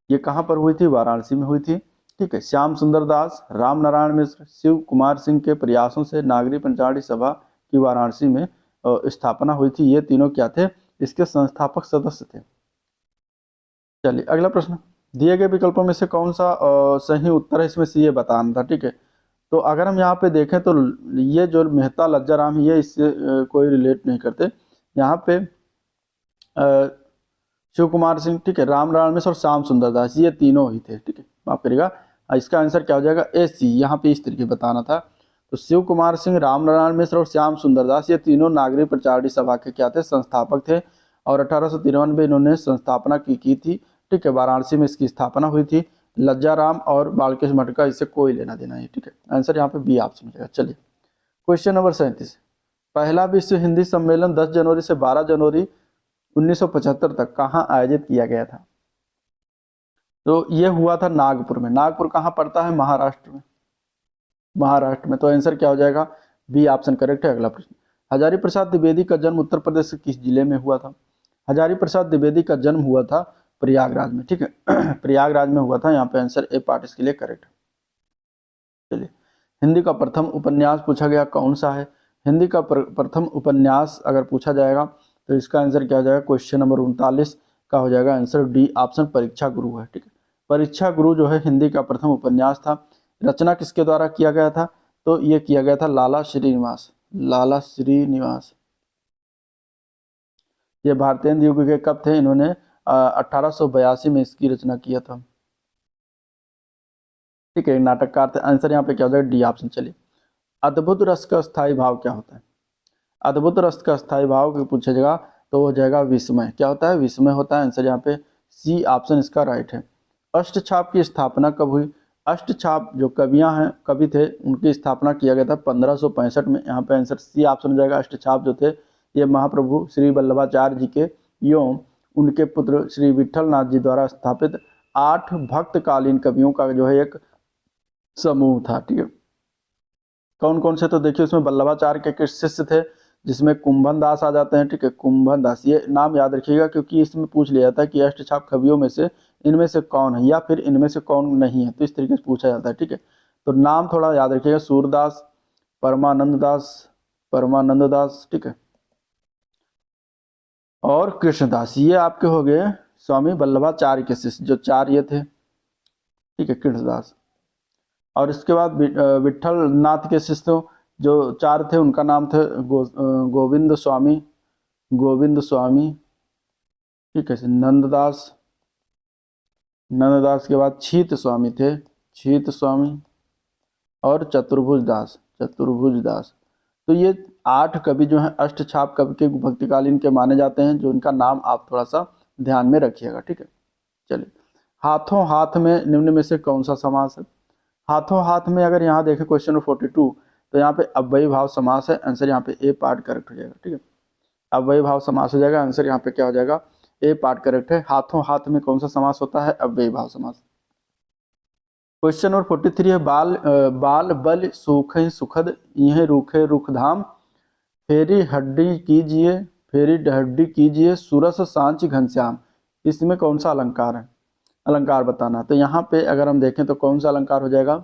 ये कहाँ पर हुई थी? वाराणसी में हुई थी। ठीक है, श्याम सुंदर दास, राम नारायण मिश्र, शिव कुमार सिंह के प्रयासों से नागरी प्रचारणी सभा की वाराणसी में स्थापना हुई थी। ये तीनों क्या थे? इसके संस्थापक सदस्य थे। चलिए अगला प्रश्न, दिए गए विकल्पों में से कौन सा सही उत्तर है, इसमें से ये बताना था। ठीक है, तो अगर हम यहाँ पे देखें तो ये जो मेहता लज्जाराम है ये इससे कोई रिलेट नहीं करते। यहाँ पे शिव कुमार सिंह, ठीक है, राम नारायण मिश्र और श्याम सुंदर दास, ये तीनों ही थे। ठीक है, माफ करिएगा, इसका आंसर क्या हो जाएगा? ए सी। यहाँ पे इस तरीके बताना था। तो शिव कुमार सिंह, राम नारायण मिश्र और श्याम सुंदर दास ये तीनों नागरिक प्रचारणी सभा के क्या थे? संस्थापक थे। और 1893 में इन्होंने संस्थापना की थी। ठीक है, वाराणसी में इसकी स्थापना हुई थी। लज्जाराम और बालकेश मठ का इससे कोई लेना देना है। ठीक है, आंसर यहाँ पे बी ऑप्शन हो जाएगा। चलिए क्वेश्चन नंबर 37, पहला विश्व हिंदी सम्मेलन 10 जनवरी से 12 जनवरी 1975 तक कहाँ आयोजित किया गया था? तो ये हुआ था नागपुर में। नागपुर कहाँ पड़ता है? महाराष्ट्र में। महाराष्ट्र में। तो आंसर क्या हो जाएगा? बी ऑप्शन करेक्ट है। अगला प्रश्न, हजारी प्रसाद द्विवेदी का जन्म उत्तर प्रदेश के किस जिले में हुआ था? हजारी प्रसाद द्विवेदी का जन्म हुआ था प्रयागराज में। ठीक है, प्रयागराज में हुआ था। यहाँ पे आंसर ए पार्ट इसके लिए करेक्ट है। चलिए, हिंदी का प्रथम उपन्यास पूछा गया कौन सा है? हिंदी का प्रथम उपन्यास अगर पूछा जाएगा तो इसका आंसर क्या हो जाएगा? क्वेश्चन नंबर 39 का हो जाएगा आंसर डी ऑप्शन परीक्षा गुरु है। ठीक है, परीक्षा गुरु जो है हिंदी का प्रथम उपन्यास था। रचना किसके द्वारा किया गया था? तो ये किया गया था लाला श्रीनिवास। लाला श्रीनिवास ये भारतीय युग के कब थे? इन्होंने 1882 में इसकी रचना किया था। ठीक है, नाटककार थे। आंसर यहाँ पे क्या हो जाएगा? D option. चलिए, अद्भुत रस का स्थायी भाव क्या होता है? अद्भुत रस का स्थायी भाव पूछेगा तो हो जाएगा विस्मय। क्या होता है? विस्मय होता है। आंसर यहाँ पे सी ऑप्शन इसका राइट है। अष्टछाप की स्थापना कब हुई? अष्टछाप जो कवियां हैं, कवि थे, उनकी स्थापना किया गया था 1565 में। यहाँ पे आंसर सी ऑप्शन हो जाएगा। अष्टछाप जो थे ये महाप्रभु श्री वल्लभाचार्य जी के एवं उनके पुत्र श्री विठल नाथ जी द्वारा स्थापित 8 भक्तकालीन कवियों का जो है एक समूह था। ठीक है, कौन कौन से? तो देखिए उसमें वल्लभाचार्य के शिष्य थे जिसमें कुंभन दास आ जाते हैं। ठीक है, कुंभन दास, ये नाम याद रखिएगा क्योंकि इसमें पूछ लिया जाता है कि अष्टछाप कवियों में से इनमें से कौन है या फिर इनमें से कौन नहीं है, तो इस तरीके से पूछा जाता है। ठीक है, तो नाम थोड़ा याद रखिएगा, सूरदास, परमानंद दास, ठीक है, और कृष्णदास, ये आपके हो गए स्वामी वल्लभाचार्य के शिष्य, जो 4 ये थे। ठीक है, कृष्णदास। और इसके बाद विट्ठल नाथ के शिष्य जो 4 थे उनका नाम थे गोविंद स्वामी, गोविंद स्वामी, ठीक है, नंददास, नंददास के बाद छीत स्वामी थे, छीत स्वामी, और चतुर्भुज दास, चतुर्भुज दास। तो ये 8 कवि जो हैं अष्टछाप कवि के भक्तिकालीन के माने जाते हैं, जो इनका नाम आप थोड़ा सा ध्यान में रखिएगा, ठीक है। चलिए, हाथों हाथ में निम्न में से कौन सा समास है? हाथों हाथ में अगर यहाँ देखें क्वेश्चन नंबर 42, तो यहाँ पे अव्ययी भाव समास है, आंसर यहाँ पे ए पार्ट करेक्ट हो जाएगा, ठीक है। अव्ययी भाव समास हो जाएगा, आंसर यहाँ पे क्या हो जाएगा? ए पार्ट करेक्ट है। हाथों हाथ में कौन सा समास होता है? अव्ययी भाव समास। क्वेश्चन नंबर 43 है, बाल बल सूखे सुखद, यह रूखे रुखधाम, फेरी हड्डी कीजिए, फेरी हड्डी कीजिए, सुरस सांच घनश्याम। इसमें कौन सा अलंकार है? अलंकार बताना। तो यहाँ पे अगर हम देखें तो कौन सा अलंकार हो जाएगा?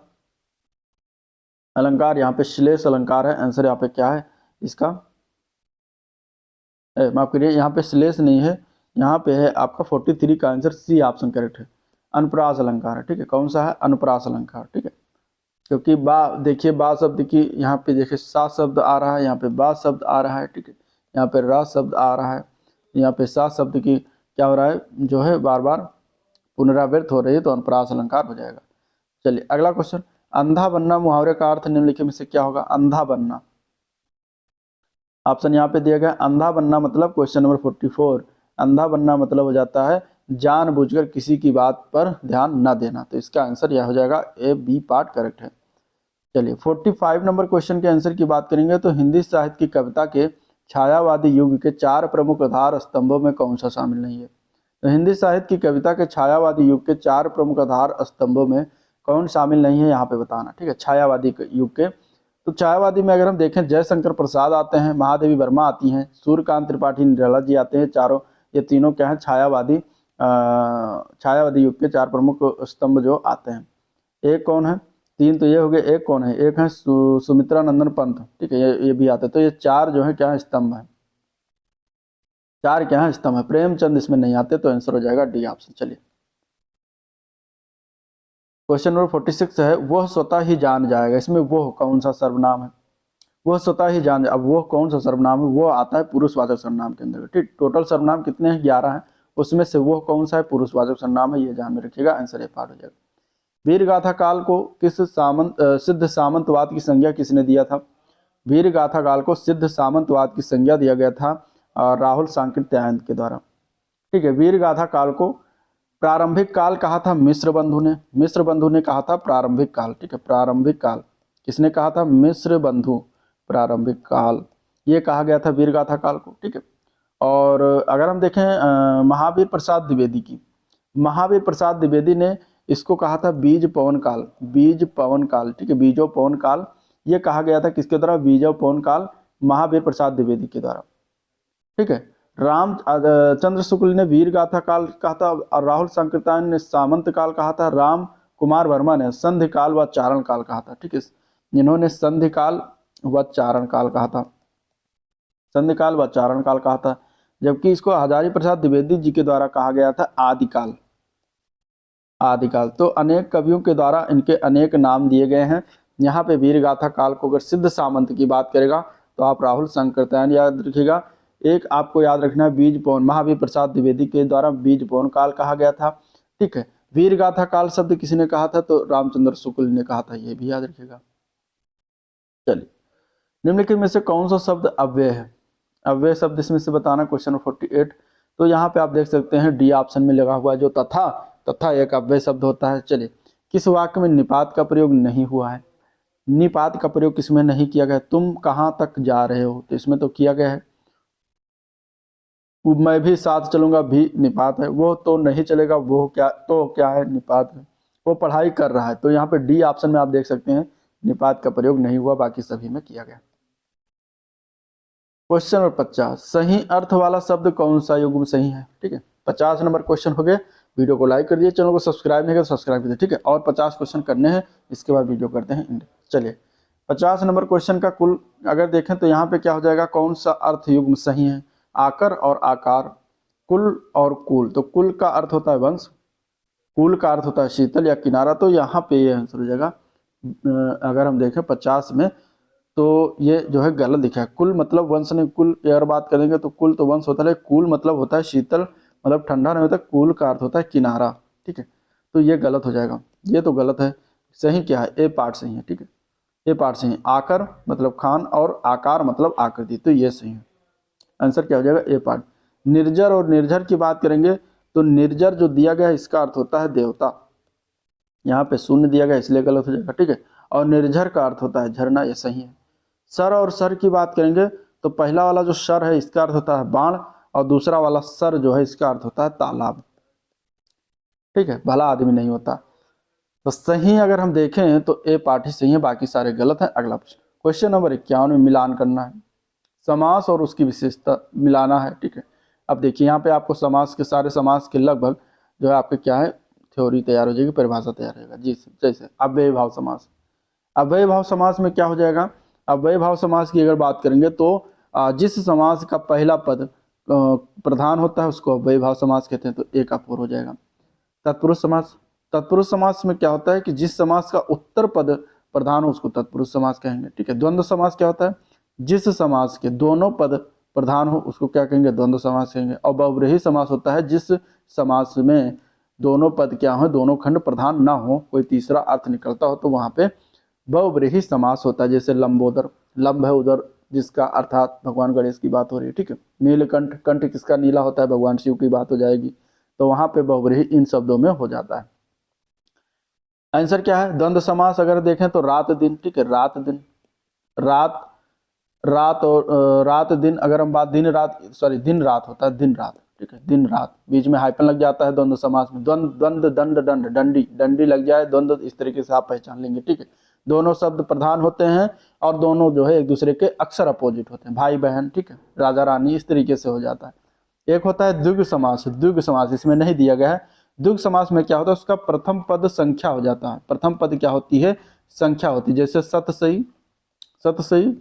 अलंकार यहाँ पे श्लेष अलंकार है, आंसर यहाँ पे क्या है इसका? माफ करिए, यहाँ पे श्लेष नहीं है, यहाँ पे है आपका 43 का आंसर सी ऑप्शन करेक्ट है, अनुप्रास अलंकार है, ठीक है। कौन सा है? अनुप्रास अलंकार, ठीक है। क्योंकि बा देखिए, बा शब्द की यहाँ पे देखिए सा शब्द आ रहा है, यहाँ पे बा शब्द आ रहा है, ठीक है। यहाँ पे रा शब्द आ रहा है, यहाँ पे सा शब्द की क्या हो रहा है, जो है बार बार पुनरावृत्त हो रही है, तो अनुप्रास अलंकार हो जाएगा। चलिए अगला क्वेश्चन, अंधा बनना मुहावरे का अर्थ निम्नलिखित में से क्या होगा? अंधा बनना, ऑप्शन यहाँ पे दिया गया, अंधा बनना मतलब क्वेश्चन नंबर 44, अंधा बनना मतलब हो जाता है जानबूझकर किसी की बात पर ध्यान न देना। तो इसका आंसर यह हो जाएगा, ए बी पार्ट करेक्ट है। चलिए 45 नंबर क्वेश्चन के आंसर की बात करेंगे, तो हिंदी साहित्य की कविता के छायावादी युग के 4 प्रमुख आधार स्तंभों में कौन सा शामिल नहीं है? तो हिंदी साहित्य की कविता के छायावादी युग के 4 प्रमुख आधार स्तंभों में कौन शामिल नहीं है, यहाँ पे बताना, ठीक है। छायावादी युग के, तो छायावादी में अगर हम देखें, जयशंकर प्रसाद आते हैं, महादेवी वर्मा आती हैं, सूर्यकांत त्रिपाठी निराला जी आते हैं, चारों ये तीनों क्या है? छायावादी युग के 4 प्रमुख स्तंभ जो आते हैं। एक कौन है? 3 तो ये हो गए, एक कौन है? एक है सुमित्रा नंदन पंत, ठीक है, ये भी आते हैं। तो ये 4 जो है क्या है? स्तंभ है। 4 क्या है? स्तंभ है। प्रेमचंद इसमें नहीं आते, तो आंसर हो जाएगा डी ऑप्शन। चलिए क्वेश्चन नंबर 46 है, वह स्वतः ही जान जाएगा। इसमें वह कौन सा सर्वनाम है? वह स्वतः ही जान, अब वह कौन सा सर्वनाम है? वो आता है पुरुषवाचक सर्वनाम के अंदर, ठीक। टोटल सर्वनाम कितने हैं? 11 हैं, उसमें से वह कौन सा है? पुरुषवाचक सर्वनाम है, ये ध्यान में रखिएगा, आंसर ए पार्ट हो जाएगा। वीरगाथा काल को किस सिद्ध सामंतवाद की संज्ञा किसने दिया था? वीरगाथा काल को सिद्ध सामंतवाद की संज्ञा दिया गया था राहुल सांकृत्यायन के द्वारा, ठीक है। वीरगाथा काल को प्रारंभिक काल कहा था मिश्र बंधु ने, मिश्र बंधु ने कहा था प्रारंभिक काल, ठीक है। प्रारंभिक काल किसने कहा था? मिश्र बंधु, प्रारंभिक काल ये कहा गया था वीरगाथा काल को, ठीक है। और अगर हम देखें महावीर प्रसाद द्विवेदी की, महावीर प्रसाद द्विवेदी ने इसको कहा था बीज पवन काल, बीज पवन काल, ठीक है, बीजो पवन काल ये कहा गया था किसके द्वारा? बीजो पवन काल, महावीर प्रसाद द्विवेदी के द्वारा, ठीक है। चंद्र शुक्ल ने वीर गाथा काल कहा था, और राहुल सांकृत्यायन ने सामंत काल कहा था, राम कुमार वर्मा ने संधि काल व चारण काल कहा था, ठीक है। जिन्होंने संधि काल व चारण काल कहा था, संधि काल व चारण काल कहा था, जबकि इसको हजारी प्रसाद द्विवेदी जी के द्वारा कहा गया था आदिकाल, आदिकाल। तो अनेक कवियों के द्वारा इनके अनेक नाम दिए गए हैं। यहाँ पे वीर गाथा काल को अगर सिद्ध सामंत की बात करेगा तो आप राहुल सांकृत्यायन याद रखिएगा। एक आपको याद रखना है बीज पवन, महावीर प्रसाद द्विवेदी के द्वारा बीज पवन काल कहा गया था, ठीक है। वीर गाथा काल शब्द किसने कहा था? तो रामचंद्र शुक्ल ने कहा था, ये भी याद रखिएगा। चलिए निम्नलिखित में से कौन सा शब्द अव्यय है? अव्यय शब्द इसमें से बताना, क्वेश्चन 48। तो यहाँ पे आप देख सकते हैं डी ऑप्शन में लगा हुआ है जो तथा, तथा एक अव्यय शब्द होता है। चलिए किस वाक्य में निपात का प्रयोग नहीं हुआ है? निपात का प्रयोग किसमें नहीं किया गया? तुम कहाँ तक जा रहे हो, तो इसमें तो किया गया है। मैं भी साथ चलूंगा भी निपात है, वो तो नहीं चलेगा वो क्या है? निपात है। वो पढ़ाई कर रहा है, तो यहाँ पे डी ऑप्शन में आप देख सकते हैं निपात का प्रयोग नहीं हुआ, बाकी सभी में किया गया। क्वेश्चन नंबर 50, सही अर्थ वाला शब्द कौन सा युग्म सही है? ठीक है, 50 नंबर क्वेश्चन हो गए। वीडियो को लाइक कर दिए, चैनल को सब्सक्राइब नहीं किया तो सब्सक्राइब कीजिए, ठीक है। और 50 क्वेश्चन करने हैं, इसके बाद वीडियो करते हैं एंड। चलिए 50 नंबर क्वेश्चन का कुल अगर देखें तो यहाँ पे क्या हो जाएगा? कौन सा अर्थ युग्म सही है? आकर और आकार, कुल और कुल। तो कुल का अर्थ होता है वंश, कुल का अर्थ होता है शीतल या किनारा, तो यहाँ पे ये आंसर हो जाएगा। अगर हम देखें 50 में तो ये जो है गलत दिखा है। कुल मतलब वंश नहीं, कुल अगर बात करेंगे तो कुल तो वंश होता है, कुल मतलब होता है शीतल, मतलब ठंडा नहीं होता, कुल का अर्थ होता है किनारा। ठीक है, तो ये गलत हो जाएगा, ये तो गलत है। सही क्या है? ए पार्ट सही है। ठीक है, ए पार्ट सही है। आकर मतलब खान और आकार मतलब आकृति, तो ये सही है। आंसर क्या हो जाएगा? ए पार्ट। निर्जर और निर्झर की बात करेंगे तो निर्जर जो दिया गया है इसका अर्थ होता है देवता, यहाँ पे शून्य दिया गया इसलिए गलत हो जाएगा। ठीक है, और निर्झर का अर्थ होता है झरना, ये सही है। सर और सर की बात करेंगे तो पहला वाला जो सर है इसका अर्थ होता है बाण, और दूसरा वाला सर जो है इसका अर्थ होता है तालाब। ठीक है, भला आदमी नहीं होता। तो सही अगर हम देखें तो ए पार्ट ही सही है, बाकी सारे गलत हैं। अगला प्रश्न, क्वेश्चन नंबर 51 में मिलान करना है, समास और उसकी विशेषता मिलाना है। ठीक है, अब देखिए यहाँ पे आपको समास के सारे समास के लगभग जो है आपके क्या है थ्योरी तैयार हो जाएगी, परिभाषा तैयार हो जाएगा। जी जैसे अव्यय भाव समास। अव्यय भाव समास में क्या हो जाएगा? अव्यय भाव समास की अगर बात करेंगे तो जिस समास का पहला पद प्रधान होता है उसको अव्यय भाव समास कहते हैं, तो एक अपूर्व हो जाएगा। तत्पुरुष समास। तत्पुरुष समास में क्या होता है कि जिस समास का उत्तर पद प्रधान हो उसको तत्पुरुष समास कहेंगे। ठीक है, द्वंद्व समास क्या होता है? जिस समास के दोनों पद प्रधान हो उसको क्या कहेंगे? द्वंद्व समास कहेंगे। और बहुव्रीहि समास होता है जिस समास में दोनों पद क्या हो, दोनों खंड प्रधान ना हो, कोई तीसरा अर्थ निकलता हो, तो वहां पे बहुव्रीहि समास होता है। जैसे लंबोदर, लंब है उधर जिसका अर्थात भगवान गणेश की बात हो रही है। ठीक है, नीलकंठ, कंठ किसका नीला होता है? भगवान शिव की बात हो जाएगी, तो वहां पे बहुव्रीहि इन शब्दों में हो जाता है। आंसर क्या है? द्वंद्व समास अगर देखें तो रात दिन। ठीक है, रात दिन, रात रात और रात दिन, अगर हम बात दिन रात, सॉरी दिन रात होता है, दिन रात। ठीक है, दिन रात, बीच में हाइफन लग जाता है द्वंद्व समास में। द्वंद्व, द्वंद, दंड, दंड, डंडी, डंडी लग जाए, द्वंद्व, इस तरीके से आप पहचान लेंगे। ठीक है, दोनों शब्द प्रधान होते हैं और दोनों जो है एक दूसरे के अक्सर अपोजिट होते हैं, भाई बहन। ठीक है, राजा रानी, इस तरीके से हो जाता है। एक होता है द्विग समास। द्विग समास इसमें नहीं दिया गया है। द्विग समास में क्या होता है? उसका प्रथम पद संख्या हो जाता है। प्रथम पद क्या होती है? संख्या होती है। जैसे सतसई, सतसई।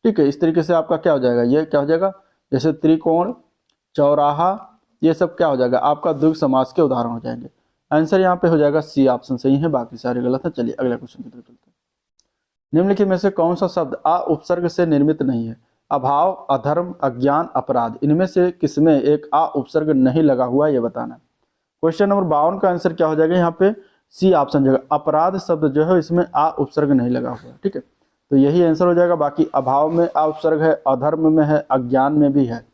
ठीक है, इस तरीके से आपका क्या हो जाएगा? ये क्या हो जाएगा? जैसे त्रिकोण, चौराहा, ये सब क्या हो जाएगा? आपका द्विग समास के उदाहरण हो जाएंगे। आंसर यहाँ पे हो जाएगा सी, ऑप्शन सही है, बाकी सारे गलत है। चलिए अगला क्वेश्चन की तरफ चलते हैं। निम्नलिखित में से कौन सा शब्द आ उपसर्ग से निर्मित नहीं है? अभाव, अधर्म, अज्ञान, अपराध, इनमें से किसमें एक आ उपसर्ग नहीं लगा हुआ, ये बताना है। क्वेश्चन नंबर 52 का आंसर क्या हो जाएगा? यहाँ पे सी ऑप्शन जगह। अपराध शब्द जो है इसमें आ उपसर्ग नहीं लगा हुआ। ठीक है, तो यही आंसर हो जाएगा। बाकी अभाव में आ उपसर्ग है, अधर्म में है, अज्ञान में भी है।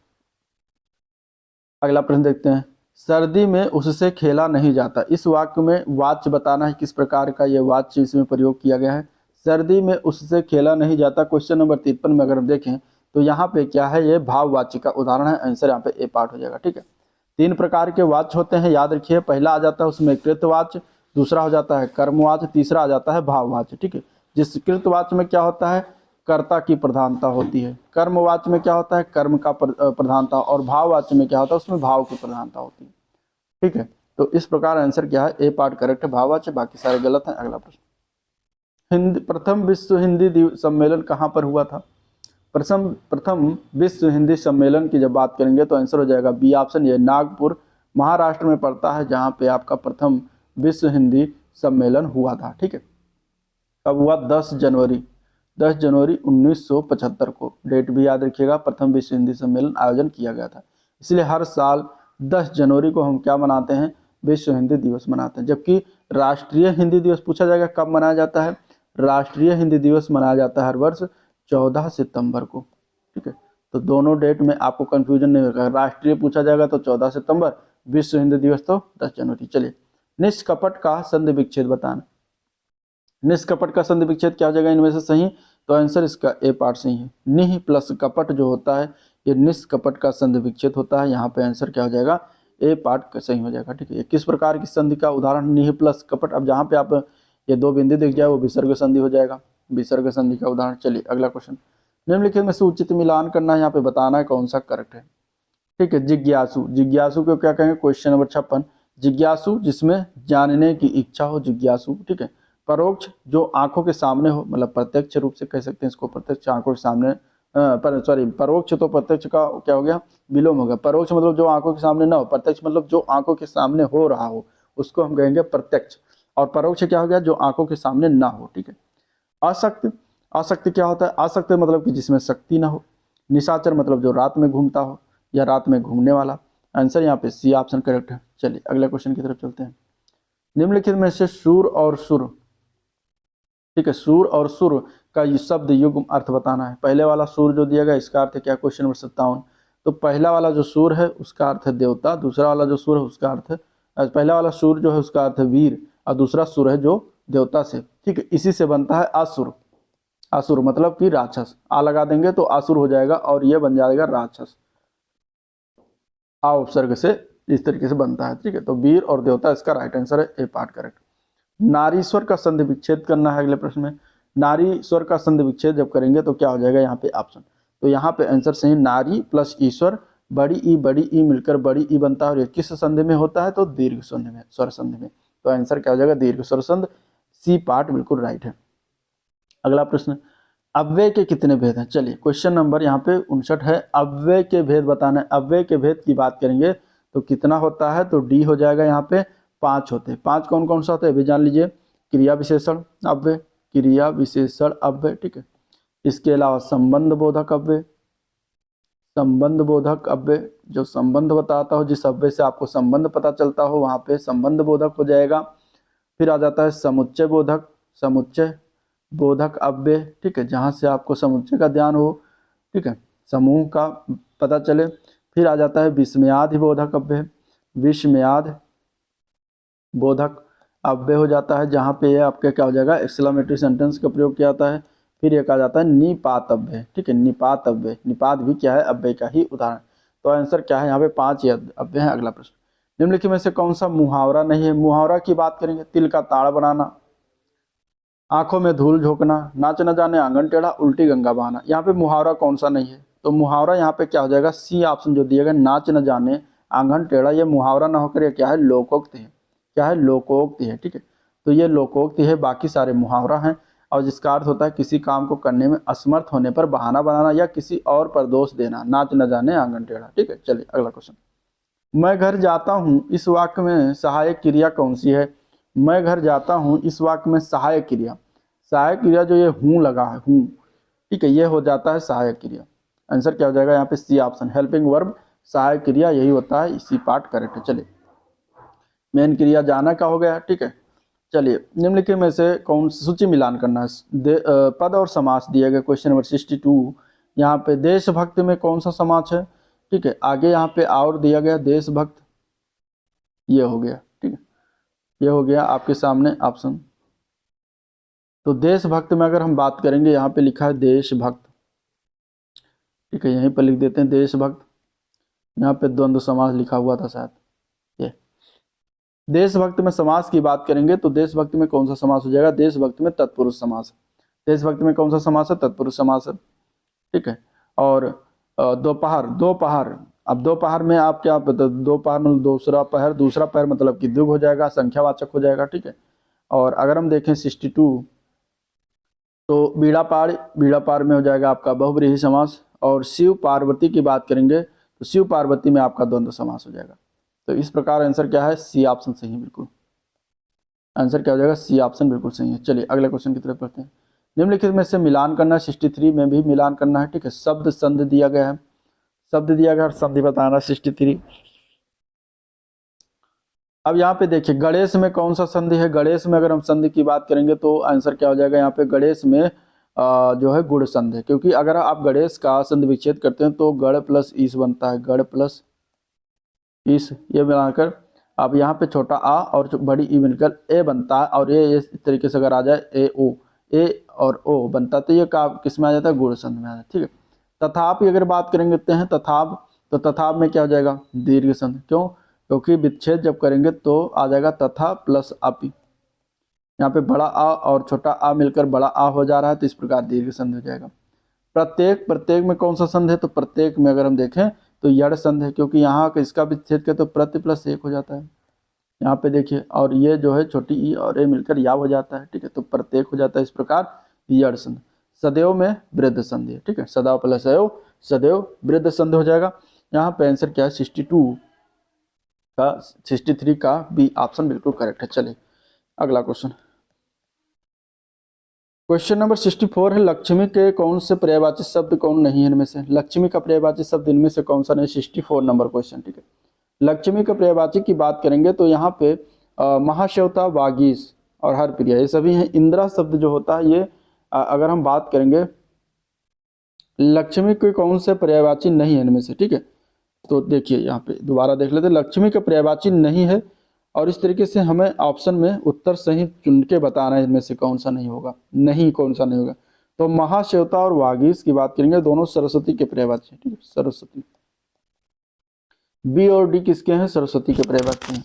अगला प्रश्न देखते हैं। सर्दी में उससे खेला नहीं जाता, इस वाक्य में वाच्य बताना है, किस प्रकार का ये वाच्य इसमें प्रयोग किया गया है। सर्दी में उससे खेला नहीं जाता, क्वेश्चन नंबर 53 में अगर हम देखें तो यहाँ पे क्या है? ये भाववाच्य का उदाहरण है। आंसर यहाँ पे ए पार्ट हो जाएगा। ठीक है, 3 प्रकार के वाच्य होते हैं, याद रखिए। पहला आ जाता है उसमें कृतवाच्य, दूसरा हो जाता है कर्मवाच्य, तीसरा आ जाता है भाववाच्य। ठीक है, जिस कृतवाच्य में क्या होता है? कर्ता की प्रधानता होती है। कर्मवाच्य में क्या होता है? कर्म का प्रधानता, और भाववाच्य में क्या होता है? उसमें भाव की प्रधानता होती है। ठीक है, तो इस प्रकार आंसर क्या है? ए पार्ट करेक्ट है, भाववाच्य, बाकी सारे गलत हैं। अगला प्रश्न, हिंदी प्रथम विश्व हिंदी सम्मेलन कहाँ पर हुआ था? प्रथम विश्व हिंदी सम्मेलन की जब बात करेंगे तो आंसर हो जाएगा बी ऑप्शन, ये नागपुर महाराष्ट्र में पड़ता है, जहाँ पे आपका प्रथम विश्व हिंदी सम्मेलन हुआ था। ठीक है, कब हुआ? 10 जनवरी 1975 को। डेट भी याद रखिएगा, प्रथम विश्व हिंदी सम्मेलन आयोजन किया गया था। इसलिए हर साल 10 जनवरी को हम क्या मनाते हैं? विश्व हिंदी दिवस मनाते हैं। जबकि राष्ट्रीय हिंदी दिवस पूछा जाएगा कब मनाया जाता है? राष्ट्रीय हिंदी दिवस मनाया जाता है हर वर्ष 14 सितंबर को। ठीक है, तो दोनों डेट में आपको कंफ्यूजन नहीं होगा। राष्ट्रीय पूछा जाएगा तो 14 सितंबर, विश्व हिंदी दिवस तो 10 जनवरी। चलिए, निष्कपट का संधि विच्छेद बताना। निष्कपट का संधि विच्छेद क्या हो जाएगा इनमें से सही? तो आंसर इसका ए पार्ट सही है। निह प्लस कपट जो होता है ये निष्कपट का संधि विच्छेद होता है। यहाँ पे आंसर क्या हो जाएगा? ए पार्ट सही हो जाएगा। ठीक है, किस प्रकार की संधि का उदाहरण? निह प्लस कपट। अब जहाँ पे आप ये 2 बिंदु दिख जाए वो विसर्ग संधि हो जाएगा, विसर्ग संधि का उदाहरण। चलिए अगला क्वेश्चन, निम्नलिखित में से उचित मिलान करना है, यहाँ पे बताना है कौन सा करेक्ट है। ठीक है, जिज्ञासु, जिज्ञासु को क्या कहेंगे? क्वेश्चन नंबर 56, जिज्ञासु जिसमें जानने की इच्छा हो, जिज्ञासु। ठीक है, परोक्ष जो आंखों के सामने हो, मतलब प्रत्यक्ष रूप से कह सकते हैं इसको, प्रत्यक्ष आंखों के सामने, सॉरी परोक्ष तो प्रत्यक्ष का क्या हो गया? विलोम हो गया। परोक्ष मतलब जो आंखों के सामने ना हो, प्रत्यक्ष मतलब जो आंखों के सामने हो रहा हो उसको हम कहेंगे प्रत्यक्ष। और परोक्ष क्या हो गया, जो आंखों के सामने ना हो, ठीक है। आसक्त, आसक्त क्या होता है, आसक्त मतलब कि जिसमें शक्ति ना हो। निशाचर मतलब जो रात में घूमता हो या रात में घूमने वाला। आंसर यहाँ पे सी ऑप्शन करेक्ट है। चलिए अगले क्वेश्चन की तरफ चलते हैं। निम्नलिखित में से सूर और सुर, ठीक है, सूर और सुर का शब्द युग्म अर्थ बताना है। पहले वाला सूर जो दिया गया इसका अर्थ क्या, क्वेश्चन नंबर 57। तो पहला वाला जो सूर है उसका अर्थ है देवता, दूसरा वाला जो सूर है उसका अर्थ है, पहला वाला सूर जो है उसका अर्थ है वीर, और दूसरा सूर है जो देवता से, ठीक है। इसी से बनता है असुर। असुर मतलब कि राक्षस, आ लगा देंगे तो असुर हो जाएगा और ये बन जाएगा राक्षस। आ उपसर्ग से इस तरीके से बनता है, ठीक है। तो वीर और देवता इसका राइट आंसर है, ए पार्ट करेक्ट। नारीश्वर का संधि विच्छेद करना है अगले प्रश्न में। नारीश्वर का संधि विच्छेद जब करेंगे तो क्या हो जाएगा यहाँ पे ऑप्शन, तो यहाँ पे आंसर सही, नारी प्लस ईश्वर, बड़ी ई मिलकर बड़ी ई बनता है, और ये किस संधि में होता है, तो दीर्घ संधि में, स्वर संधि में। तो आंसर क्या हो जाएगा, दीर्घ स्वर संधि, सी पार्ट बिल्कुल राइट है। अगला प्रश्न, अव्यय के कितने भेद हैं। चलिए क्वेश्चन नंबर यहाँ पे 59 है, अव्यय के भेद बताना है। अव्यय के भेद की बात करेंगे तो कितना होता है, तो डी हो जाएगा यहाँ पे, 5 होते हैं। 5 कौन कौन सा होता है अभी जान लीजिए। क्रिया विशेषण अव्यय, क्रिया विशेषण अव्यय, ठीक है। इसके अलावा संबंध बोधक अव्यय, संबंध बोधक अव्यय जो संबंध बताता हो, जिस अव्यय से आपको संबंध पता चलता हो वहां पे संबंध बोधक हो जाएगा। फिर आ जाता है समुच्चय बोधक, समुच्चय बोधक अव्यय, ठीक है, जहां से आपको समुच्चय का ध्यान हो, ठीक है, समूह का पता चले। फिर आ जाता है विस्मयादि बोधक अव्यय, विस्मयाद बोधक अव्यय हो जाता है, जहाँ पे आपके क्या हो जाएगा, एक्सक्लेमेटरी सेंटेंस का प्रयोग किया जाता है। फिर एक आ जाता है निपात अव्यय, ठीक है, निपात अव्यय, निपात भी क्या है, अव्यय का ही उदाहरण। तो आंसर क्या है यहाँ पे, 5 अव्यय है। अगला प्रश्न, निम्नलिखित में से कौन सा मुहावरा नहीं है। मुहावरा की बात करेंगे, तिल का ताड़ बनाना, आंखों में धूल झोंकना, नाच न जाने आंगन टेढ़ा, उल्टी गंगा बहाना। यहाँ पे मुहावरा कौन सा नहीं है, तो मुहावरा यहाँ पे क्या हो जाएगा, सी ऑप्शन जो दिया गया, नाच न जाने आंगन टेढ़ा, ये मुहावरा ना होकर ये क्या है, लोकोक्ति है। क्या है, लोकोक्ति है, ठीक है। तो ये लोकोक्ति है, बाकी सारे मुहावरा हैं, और जिसका अर्थ होता है किसी काम को करने में असमर्थ होने पर बहाना बनाना या किसी और पर दोष देना। नाच न जाने आंगन टेढ़ा, ठीक है। चलिए अगला क्वेश्चन, मैं घर जाता हूँ इस वाक्य में सहायक क्रिया कौन सी है। मैं घर जाता हूँ इस वाक्य में सहायक क्रिया, सहायक क्रिया जो ये हूँ लगा है, हूँ, ठीक है, ये हो जाता है सहायक क्रिया। आंसर क्या हो जाएगा यहाँ पे, सी ऑप्शन, हेल्पिंग वर्ब सहायक क्रिया यही होता है, इसी पार्ट करेक्ट है। चलिए मेन क्रिया जाना का हो गया, ठीक है। चलिए निम्नलिखित में से कौन सूची मिलान करना है। पद और समास दिया गया, क्वेश्चन नंबर 62। यहाँ पे देशभक्त में कौन सा समास है, ठीक है। आगे यहाँ पे और दिया गया देशभक्त, ये हो गया, ठीक है, ये हो गया आपके सामने ऑप्शन। तो देशभक्त में अगर हम बात करेंगे, यहाँ पे लिखा है देशभक्त, ठीक है, यहीं पर लिख देते हैं देशभक्त। यहाँ पे द्वंद्व समास लिखा हुआ था शायद, ये देशभक्त में समास की बात करेंगे तो देशभक्त में कौन सा समास हो जाएगा, देशभक्त में तत्पुरुष समास। देशभक्त में कौन सा समास है, तत्पुरुष समास है, ठीक है। और दोपहर, दोपहर, अब दोपहर में आप क्या दोपहर में दूसरा पहर, दूसरा पहर मतलब कि द्विगु हो जाएगा, संख्यावाचक हो जाएगा, ठीक है। और अगर हम देखें 62, तो बीड़ा पार में हो जाएगा आपका बहुव्रीहि समास। और शिव पार्वती की बात करेंगे तो शिव पार्वती में आपका द्वंद्व समास हो जाएगा। तो इस प्रकार आंसर क्या है, सी ऑप्शन सही है बिल्कुल। आंसर क्या हो जाएगा, सी ऑप्शन बिल्कुल सही है। चलिए अगले क्वेश्चन की तरफ बढ़ते हैं। निम्नलिखित में से मिलान करना है, 63 में भी मिलान करना है, ठीक है। शब्द संध दिया गया है, शब्द दिया गया और संधि बताना 63। अब यहाँ पे देखिए गणेश में कौन सा संधि है। गणेश में अगर हम संधि की बात करेंगे तो आंसर क्या हो जाएगा यहाँ पे, गणेश में जो है गुण संधि है, क्योंकि अगर आप गणेश का संधि विच्छेद करते हैं तो गण प्लस ईस बनता है, गण प्लस ईस, ये मिलाकर अब यहाँ पे छोटा आ और बड़ी ई मिलकर ए बनता है, और ये इस तरीके से अगर आ जाए ए ओ, ए और ओ बनता तो ये का किस में आ जाता है, गुण संधि में आ जाता है, ठीक है। तथापि अगर बात करेंगे हैं तथाप, तो तथाप में क्या हो जाएगा, दीर्घ संधि। क्यों, क्योंकि विच्छेद जब करेंगे तो आ जाएगा तथा प्लस अपि, यहाँ पे बड़ा आ और छोटा आ मिलकर बड़ा आ हो जा रहा है, तो इस प्रकार दीर्घ संधि हो जाएगा। प्रत्येक, प्रत्येक में कौन सा संधि है, तो प्रत्येक में अगर हम देखें तो यड़ संधि है, क्योंकि यहाँ इसका विच्छेद करें तो प्रति प्लस एक हो जाता है, यहाँ पे देखिए, और ये जो है छोटी ई और ए मिलकर या हो जाता है, ठीक है, तो प्रत्येक हो जाता है, इस प्रकार यड़ संधि। सदैव में वृद्ध संधि है, ठीक है, सदा प्लस अयो, सदैव वृद्ध संधि हो जाएगा। यहाँ पे आंसर क्या है, 62। का 63 का बी ऑप्शन बिल्कुल करेक्ट है। चलिए अगला क्वेश्चन, क्वेश्चन नंबर 64 है, लक्ष्मी के कौन से पर्यायवाची शब्द कौन नहीं है इनमें से? लक्ष्मी का पर्यायवाची शब्द इनमें से कौन सा नहीं? 64 नंबर क्वेश्चन, ठीक है। लक्ष्मी का पर्यायवाची की बात करेंगे तो यहाँ पे महाश्वेता, वागीश और हरप्रिया ये सभी हैं। इंदिरा शब्द जो होता है ये अगर हम बात करेंगे लक्ष्मी के कौन से पर्यायवाची नहीं है इनमें से, ठीक है। तो देखिए यहाँ पे दोबारा देख लेते हैं, लक्ष्मी का पर्यायवाची नहीं है और इस तरीके से हमें ऑप्शन में उत्तर सही चुन के बताना है इनमें से कौन सा नहीं होगा, नहीं कौन सा नहीं होगा। तो महाश्वेता और वागीश की बात करेंगे, दोनों सरस्वती के पर्यायवाची, ठीक है। सरस्वती, बी और डी किसके हैं? सरस्वती के पर्यायवाची हैं।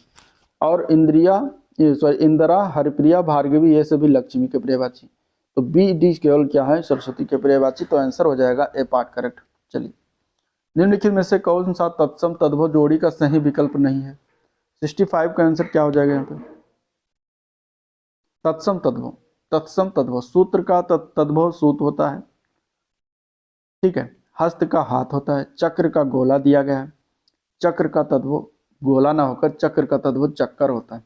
और इंदिरा, हरिप्रिया, भार्गवी ये सभी लक्ष्मी के पर्यायवाची। तो बी डी केवल क्या है? सरस्वती के पर्यायवाची। तो आंसर हो जाएगा ए पार्ट करेक्ट। चलिए, निम्नलिखित में से कौन सा तत्सम तद्भव जोड़ी का सही विकल्प नहीं है? 65 का आंसर क्या हो जाएगा यहाँ पे? तत्सम तद्भव, तत्सम तद्भव सूत्र का तद्भव सूत्र होता है, ठीक है। हस्त का हाथ होता है, चक्र का गोला दिया गया है, चक्र का तद्भव गोला ना होकर चक्र का तद्भव चक्कर होता है,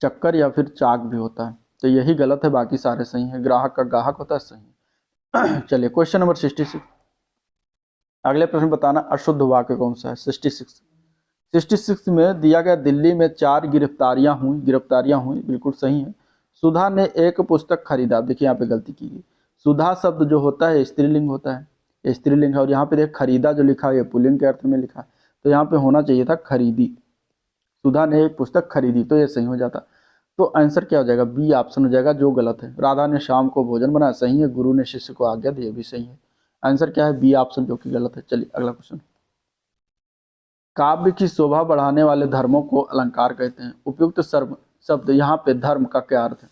चक्कर या फिर चाक भी होता है। तो यही गलत है, बाकी सारे सही है। ग्राहक का गाहक होता है, सही। चलिए क्वेश्चन नंबर 66, अगले प्रश्न बताना अशुद्ध वाक्य कौन सा है? 66 में दिया गया दिल्ली में 4 गिरफ्तारियां हुई, बिल्कुल सही है। सुधा ने एक पुस्तक खरीदा, देखिए यहाँ पे गलती की गई। सुधा शब्द जो होता है स्त्रीलिंग होता है, स्त्रीलिंग है। और यहाँ पे देख खरीदा जो लिखा है पुल्लिंग के अर्थ में लिखा है, तो यहाँ पे होना चाहिए था खरीदी। सुधा ने एक पुस्तक खरीदी, तो ये सही हो जाता। तो आंसर क्या हो जाएगा? बी ऑप्शन हो जाएगा, जो गलत है। राधा ने शाम को भोजन बनाया, सही है। गुरु ने शिष्य को आज्ञा दी, भी सही है। आंसर क्या है? बी ऑप्शन, जो कि गलत है। चलिए अगला क्वेश्चन, काव्य की शोभा बढ़ाने वाले धर्मों को अलंकार कहते हैं। उपयुक्त शब्द यहाँ पे धर्म का क्या अर्थ है,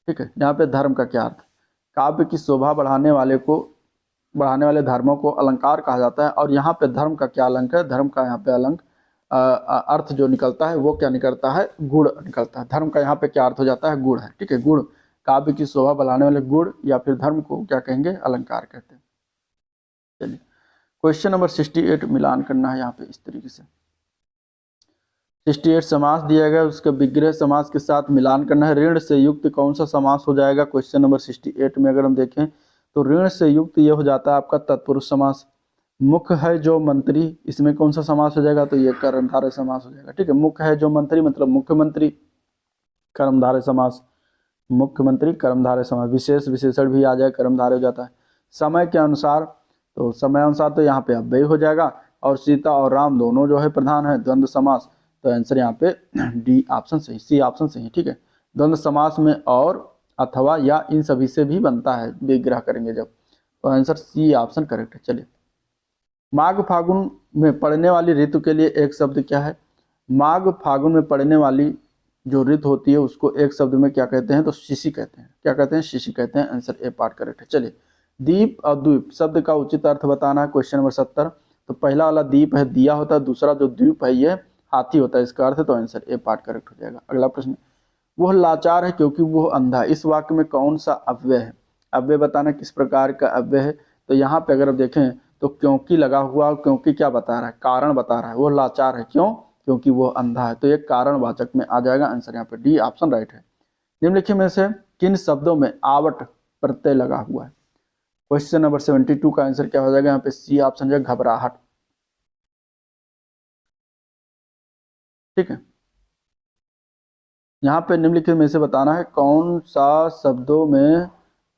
ठीक है। यहाँ पे धर्म का क्या अर्थ है? काव्य की शोभा बढ़ाने वाले धर्मों को अलंकार कहा जाता है। और यहाँ पे धर्म का क्या अलंक है? धर्म का यहाँ पे अलंक अर्थ जो निकलता है वो क्या निकलता है? गुण निकलता है। धर्म का यहाँ पे क्या अर्थ हो जाता है? गुण है, ठीक है। गुण, काव्य की शोभा बढ़ाने वाले गुण या फिर धर्म को क्या कहेंगे? अलंकार कहते हैं। चलिए क्वेश्चन नंबर 68 मिलान करना है यहाँ पे इस तरीके से। 68 समास दिया गया, उसके विग्रह समास के साथ मिलान करना है। ऋण से युक्त कौन सा समास हो जाएगा? क्वेश्चन नंबर 68 में अगर हम देखें तो ऋण से युक्त ये हो जाता है आपका तत्पुरुष समास। मुख्य है जो मंत्री, इसमें कौन सा समास हो जाएगा? तो ये कर्मधारय समास हो जाएगा, ठीक है। मुख्य है जो मंत्री मतलब मुख्यमंत्री, कर्मधारय समास। मुख्यमंत्री कर्मधारय समास। विशेष विशेषण भी आ जाए, कर्मधारय हो जाता है। समय के अनुसार, तो समय अनुसार तो यहाँ पे अव्यय हो जाएगा। और सीता और राम दोनों जो है प्रधान है, द्वंद्व समास। तो आंसर यहाँ पे डी ऑप्शन सही, सी ऑप्शन सही, ठीक है। द्वंद्व समास में और, अथवा, या इन सभी से भी बनता है विग्रह करेंगे जब, तो आंसर सी ऑप्शन करेक्ट है। चलिए, माघ फागुन में पड़ने वाली ऋतु के लिए एक शब्द क्या है? माघ फागुन में पड़ने वाली जो ऋतु होती है उसको एक शब्द में क्या कहते हैं? तो शिशि कहते हैं। क्या कहते हैं? शिशि कहते हैं। आंसर ए पार्ट करेक्ट है। चलिए, दीप और द्वीप शब्द का उचित अर्थ बताना है। Question number 70। तो पहला वाला दीप है दिया होता है, दूसरा जो द्वीप है ये हाथी होता है, इसका अर्थ है। तो आंसर ए पार्ट करेक्ट हो जाएगा। अगला प्रश्न, वह लाचार है क्योंकि वह अंधा, इस वाक्य में कौन सा अव्यय है? अव्यय बताना, किस प्रकार का अव्यय है? तो यहाँ पे अगर देखें तो क्योंकि लगा हुआ, क्योंकि क्या बता रहा है? कारण बता रहा है। वो लाचार है क्यों? क्योंकि वो अंधा है। तो ये कारणवाचक में आ जाएगा। आंसर यहाँ पे डी ऑप्शन राइट है। निम्नलिखित में से किन शब्दों में आवट प्रत्यय लगा हुआ है? क्वेश्चन नंबर 72 का आंसर क्या हो जाएगा? यहाँ पे सी ऑप्शन है, घबराहट, ठीक है। यहाँ पे निम्नलिखित में से बताना है कौन सा शब्दों में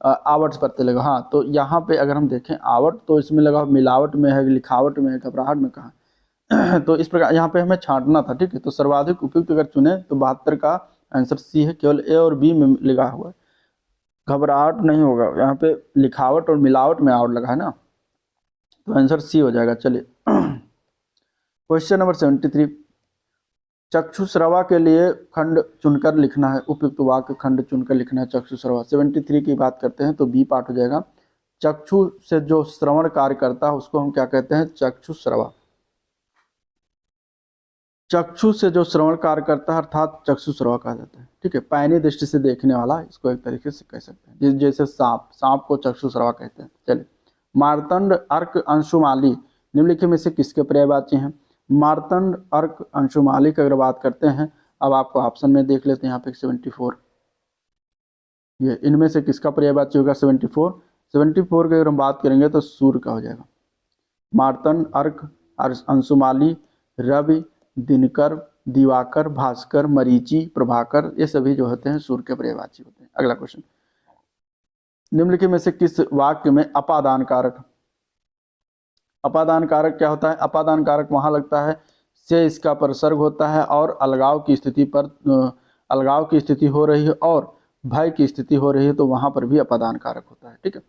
आवट प्रत्यय लगा। हाँ, तो यहाँ पे अगर हम देखें आवट, तो इसमें लगा मिलावट में है, लिखावट में है, घबराहट में कहा। तो इस प्रकार यहाँ पे हमें छांटना था, ठीक है। तो सर्वाधिक उपयुक्त अगर चुने तो 72 का आंसर सी है, केवल ए और बी में लगा हुआ है। घबराहट नहीं होगा, यहाँ पे लिखावट और मिलावट में आवट लगा है ना, तो आंसर सी हो जाएगा। चलिए क्वेश्चन नंबर 73, चक्षुश्रवा के लिए खंड चुनकर लिखना है। उपयुक्त वाक्य खंड चुनकर लिखना है चक्षुश्रवा। 73 की बात करते हैं तो बी पार्ट हो जाएगा। चक्षु से जो श्रवण कार्य करता है उसको हम क्या कहते हैं? चक्षुश्रवा। चक्षु से जो श्रवण कार्य करता है अर्थात चक्षुश्रवा कहा जाता है, ठीक है। पैनी दृष्टि से देखने वाला, इसको एक तरीके से कह सकते हैं। जैसे सांप को चक्षुश्रवा कहते हैं। चलिए, मार्तंड, अर्क, अंशुमाली निम्नलिखित में से किसके पर्यायवाची हैं? मार्तंड, अर्क, अंशुमाली की अगर बात करते हैं, अब आपको ऑप्शन में देख लेते हैं यहाँ पे 74, ये इनमें से किसका पर्यायवाची होगा 74। 74 की अगर हम बात करेंगे तो सूर्य का हो जाएगा। मार्तंड, अर्क, अंशुमाली, रवि, दिनकर, दिवाकर, भास्कर, मरीचि, प्रभाकर, ये सभी जो होते हैं सूर्य के पर्यायवाची होते हैं। अगला क्वेश्चन, निम्नलिखित में से किस वाक्य में अपादान कारक, अपादान कारक क्या होता है? अपादान कारक वहां लगता है से इसका परसर्ग होता है और अलगाव की स्थिति पर अलगाव की स्थिति हो रही है और भय की स्थिति हो रही है तो वहां पर भी अपादान कारक होता है। ठीक है,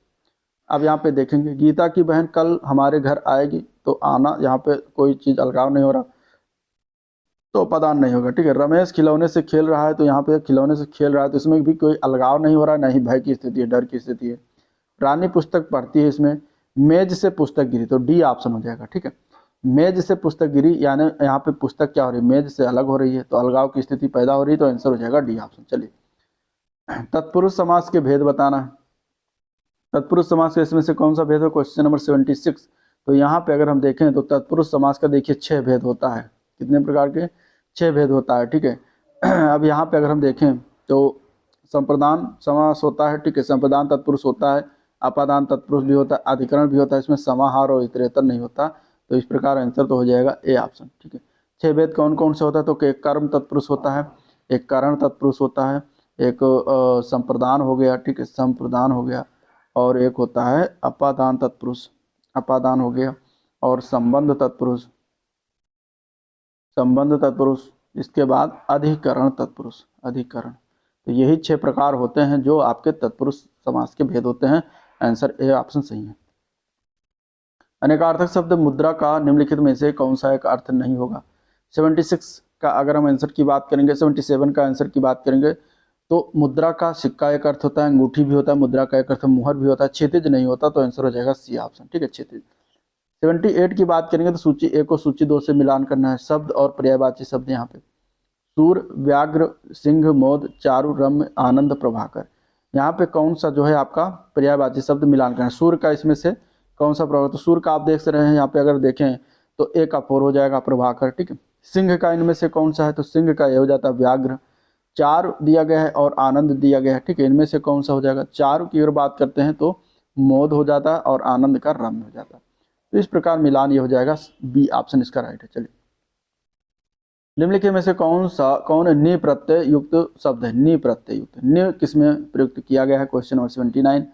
अब यहाँ पे देखेंगे गीता की बहन कल हमारे घर आएगी, तो आना यहाँ पे कोई चीज अलगाव नहीं हो रहा तो अपादान नहीं होगा। ठीक है, रमेश खिलौने से खेल रहा है, तो यहाँ पे खिलौने से खेल रहा है तो इसमें भी कोई अलगाव नहीं हो रहा, नहीं भय की स्थिति है, डर की स्थिति है। रानी पुस्तक पढ़ती है, इसमें मेज से पुस्तक गिरी, तो डी ऑप्शन हो जाएगा। ठीक है, मेज से पुस्तक गिरी यानी यहाँ पे पुस्तक क्या हो रही है, मेज से अलग हो रही है तो अलगाव की स्थिति पैदा हो रही है, तो आंसर हो जाएगा डी ऑप्शन। चलिए, तत्पुरुष समास के भेद बताना है। तत्पुरुष समास के इसमें से कौन सा भेद है? Question number 76। तो यहाँ पे अगर हम देखें तो तत्पुरुष समास का देखिए 6 भेद होता है। कितने प्रकार के? 6 भेद होता है। ठीक है, अब यहाँ पे अगर हम देखें तो संप्रदान समास होता है। ठीक है, संप्रदान तत्पुरुष होता है, अपादान तत्पुरुष भी होता है, अधिकरण भी होता है, इसमें समाहार और इतरेतर नहीं होता। तो इस प्रकार आंसर तो हो जाएगा ए ऑप्शन। ठीक है, 6 भेद कौन कौन से होता है? तो एक कर्म तत्पुरुष होता है, एक कारण तत्पुरुष होता है, एक संप्रदान हो गया। ठीक है, संप्रदान हो गया, और एक होता है अपादान तत्पुरुष, अपादान हो गया, और संबंध तत्पुरुष, संबंध तत्पुरुष, इसके बाद अधिकरण तत्पुरुष, अधिकरण। तो यही 6 प्रकार होते हैं जो आपके तत्पुरुष समास के भेद होते हैं। आंसर ए ऑप्शन सही है। अनेकार्थक शब्द मुद्रा का निम्नलिखित में से कौन सा एक अर्थ नहीं होगा? 76 का अगर हम आंसर की बात करेंगे, 77 का आंसर की बात करेंगे तो मुद्रा का सिक्का एक अर्थ होता है, अंगूठी भी होता है, मुद्रा का एक अर्थ मुहर भी होता है, क्षितिज नहीं होता, तो आंसर हो जाएगा सी ऑप्शन। ठीक है, क्षितिज। 78 की बात करेंगे तो सूची 1 को सूची 2 से मिलान करना है। शब्द और पर्यायवाची शब्द यहाँ पे सूर, व्याघ्र, सिंह, मोद, चारु, रम्य, आनंद, प्रभाकर। यहाँ पे कौन सा जो है आपका पर्यायवाची शब्द मिलान करना है? सूर का इसमें से कौन सा प्रभाकर? तो सूर का आप देख रहे हैं यहाँ पे अगर देखें तो ए का 4 हो जाएगा प्रभाकर। ठीक है, सिंह का इनमें से कौन सा है? तो सिंह का ये हो जाता है व्याघ्र। चारु दिया गया है और आनंद दिया गया है। ठीक है, इनमें से कौन सा हो जाएगा? चारु की अगर बात करते हैं तो मोद हो जाता है और आनंद का रम्य हो जाता है। तो इस प्रकार मिलान ये हो जाएगा बी ऑप्शन इसका राइट है। चलिए, निम्नलिखित में से कौन नि प्रत्यय युक्त शब्द है? नि प्रत्यय युक्त, नि किसमें प्रयुक्त किया गया है? Question number 79।